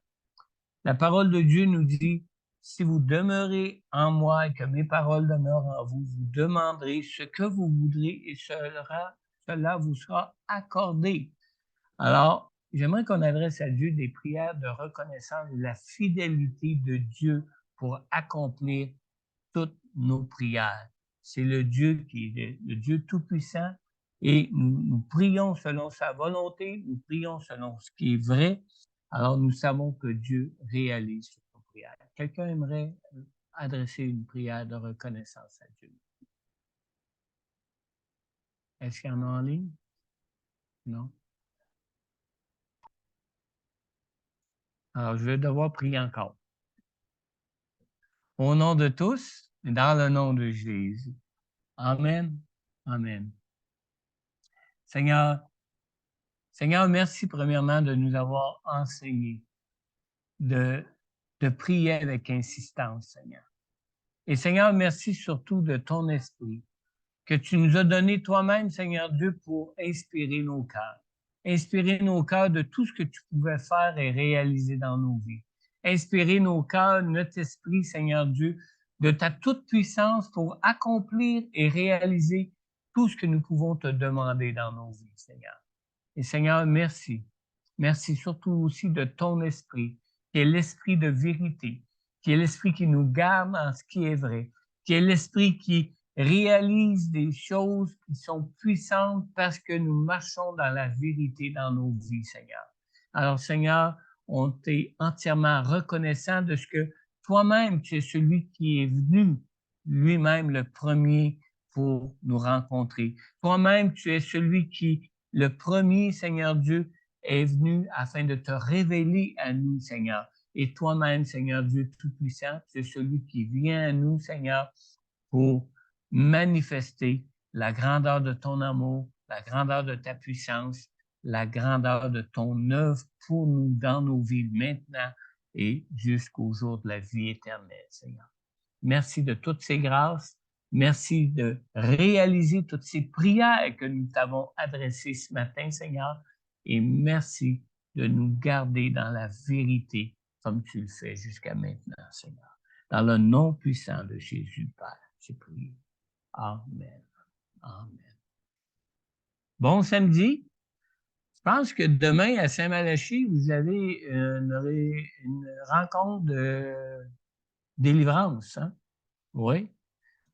la parole de Dieu nous dit, si vous demeurez en moi et que mes paroles demeurent en vous, vous demanderez ce que vous voudrez et cela vous sera accordé. Alors, j'aimerais qu'on adresse à Dieu des prières de reconnaissance de la fidélité de Dieu pour accomplir toutes nos prières. C'est le Dieu qui est le Dieu Tout-Puissant et nous prions selon sa volonté, nous prions selon ce qui est vrai. Alors, nous savons que Dieu réalise toutes nos prières. Quelqu'un aimerait adresser une prière de reconnaissance à Dieu? Est-ce qu'il y en a en ligne? Non? Alors, je vais devoir prier encore. Au nom de tous, et dans le nom de Jésus. Amen. Amen. Seigneur, merci premièrement de nous avoir enseigné de prier avec insistance, Seigneur. Et Seigneur, merci surtout de ton esprit que tu nous as donné toi-même, Seigneur Dieu, pour inspirer nos cœurs. Inspirer nos cœurs de tout ce que tu pouvais faire et réaliser dans nos vies. Inspirer nos cœurs, notre esprit, Seigneur Dieu, de ta toute-puissance pour accomplir et réaliser tout ce que nous pouvons te demander dans nos vies, Seigneur. Et Seigneur, merci. Merci surtout aussi de ton esprit, qui est l'esprit de vérité, qui est l'esprit qui nous garde en ce qui est vrai, qui est l'esprit qui réalise des choses qui sont puissantes parce que nous marchons dans la vérité dans nos vies, Seigneur. Alors, Seigneur, on t'est entièrement reconnaissant de ce que toi-même, tu es celui qui est venu lui-même le premier pour nous rencontrer. Toi-même, tu es celui qui, le premier, Seigneur Dieu, est venu afin de te révéler à nous, Seigneur. Et toi-même, Seigneur Dieu Tout-Puissant, c'est celui qui vient à nous, Seigneur, pour manifester la grandeur de ton amour, la grandeur de ta puissance, la grandeur de ton œuvre pour nous dans nos vies maintenant et jusqu'au jour de la vie éternelle, Seigneur. Merci de toutes ces grâces. Merci de réaliser toutes ces prières que nous t'avons adressées ce matin, Seigneur. Et merci de nous garder dans la vérité comme tu le fais jusqu'à maintenant, Seigneur. Dans le nom puissant de Jésus, Père, j'ai prié. Amen. Amen. Bon samedi. Je pense que demain, à Saint-Malachie, vous avez une rencontre de délivrance. Hein? Oui.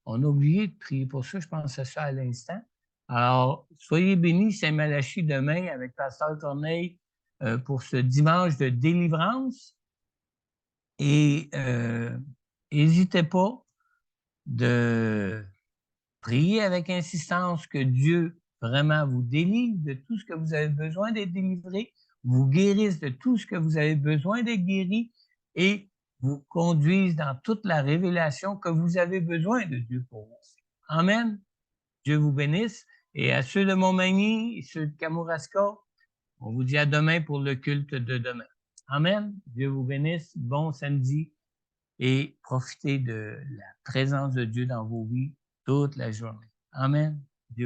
On a oublié de prier pour ça. Je pense à ça à l'instant. Alors, soyez bénis, Saint-Malachie, demain avec Pasteur Corneille pour ce dimanche de délivrance. Et n'hésitez pas de priez avec insistance que Dieu vraiment vous délivre de tout ce que vous avez besoin d'être délivré, vous guérisse de tout ce que vous avez besoin d'être guéri et vous conduise dans toute la révélation que vous avez besoin de Dieu pour vous. Amen. Dieu vous bénisse. Et à ceux de Montmagny et ceux de Kamouraska, on vous dit à demain pour le culte de demain. Amen. Dieu vous bénisse. Bon samedi et profitez de la présence de Dieu dans vos vies toute la journée. Amen.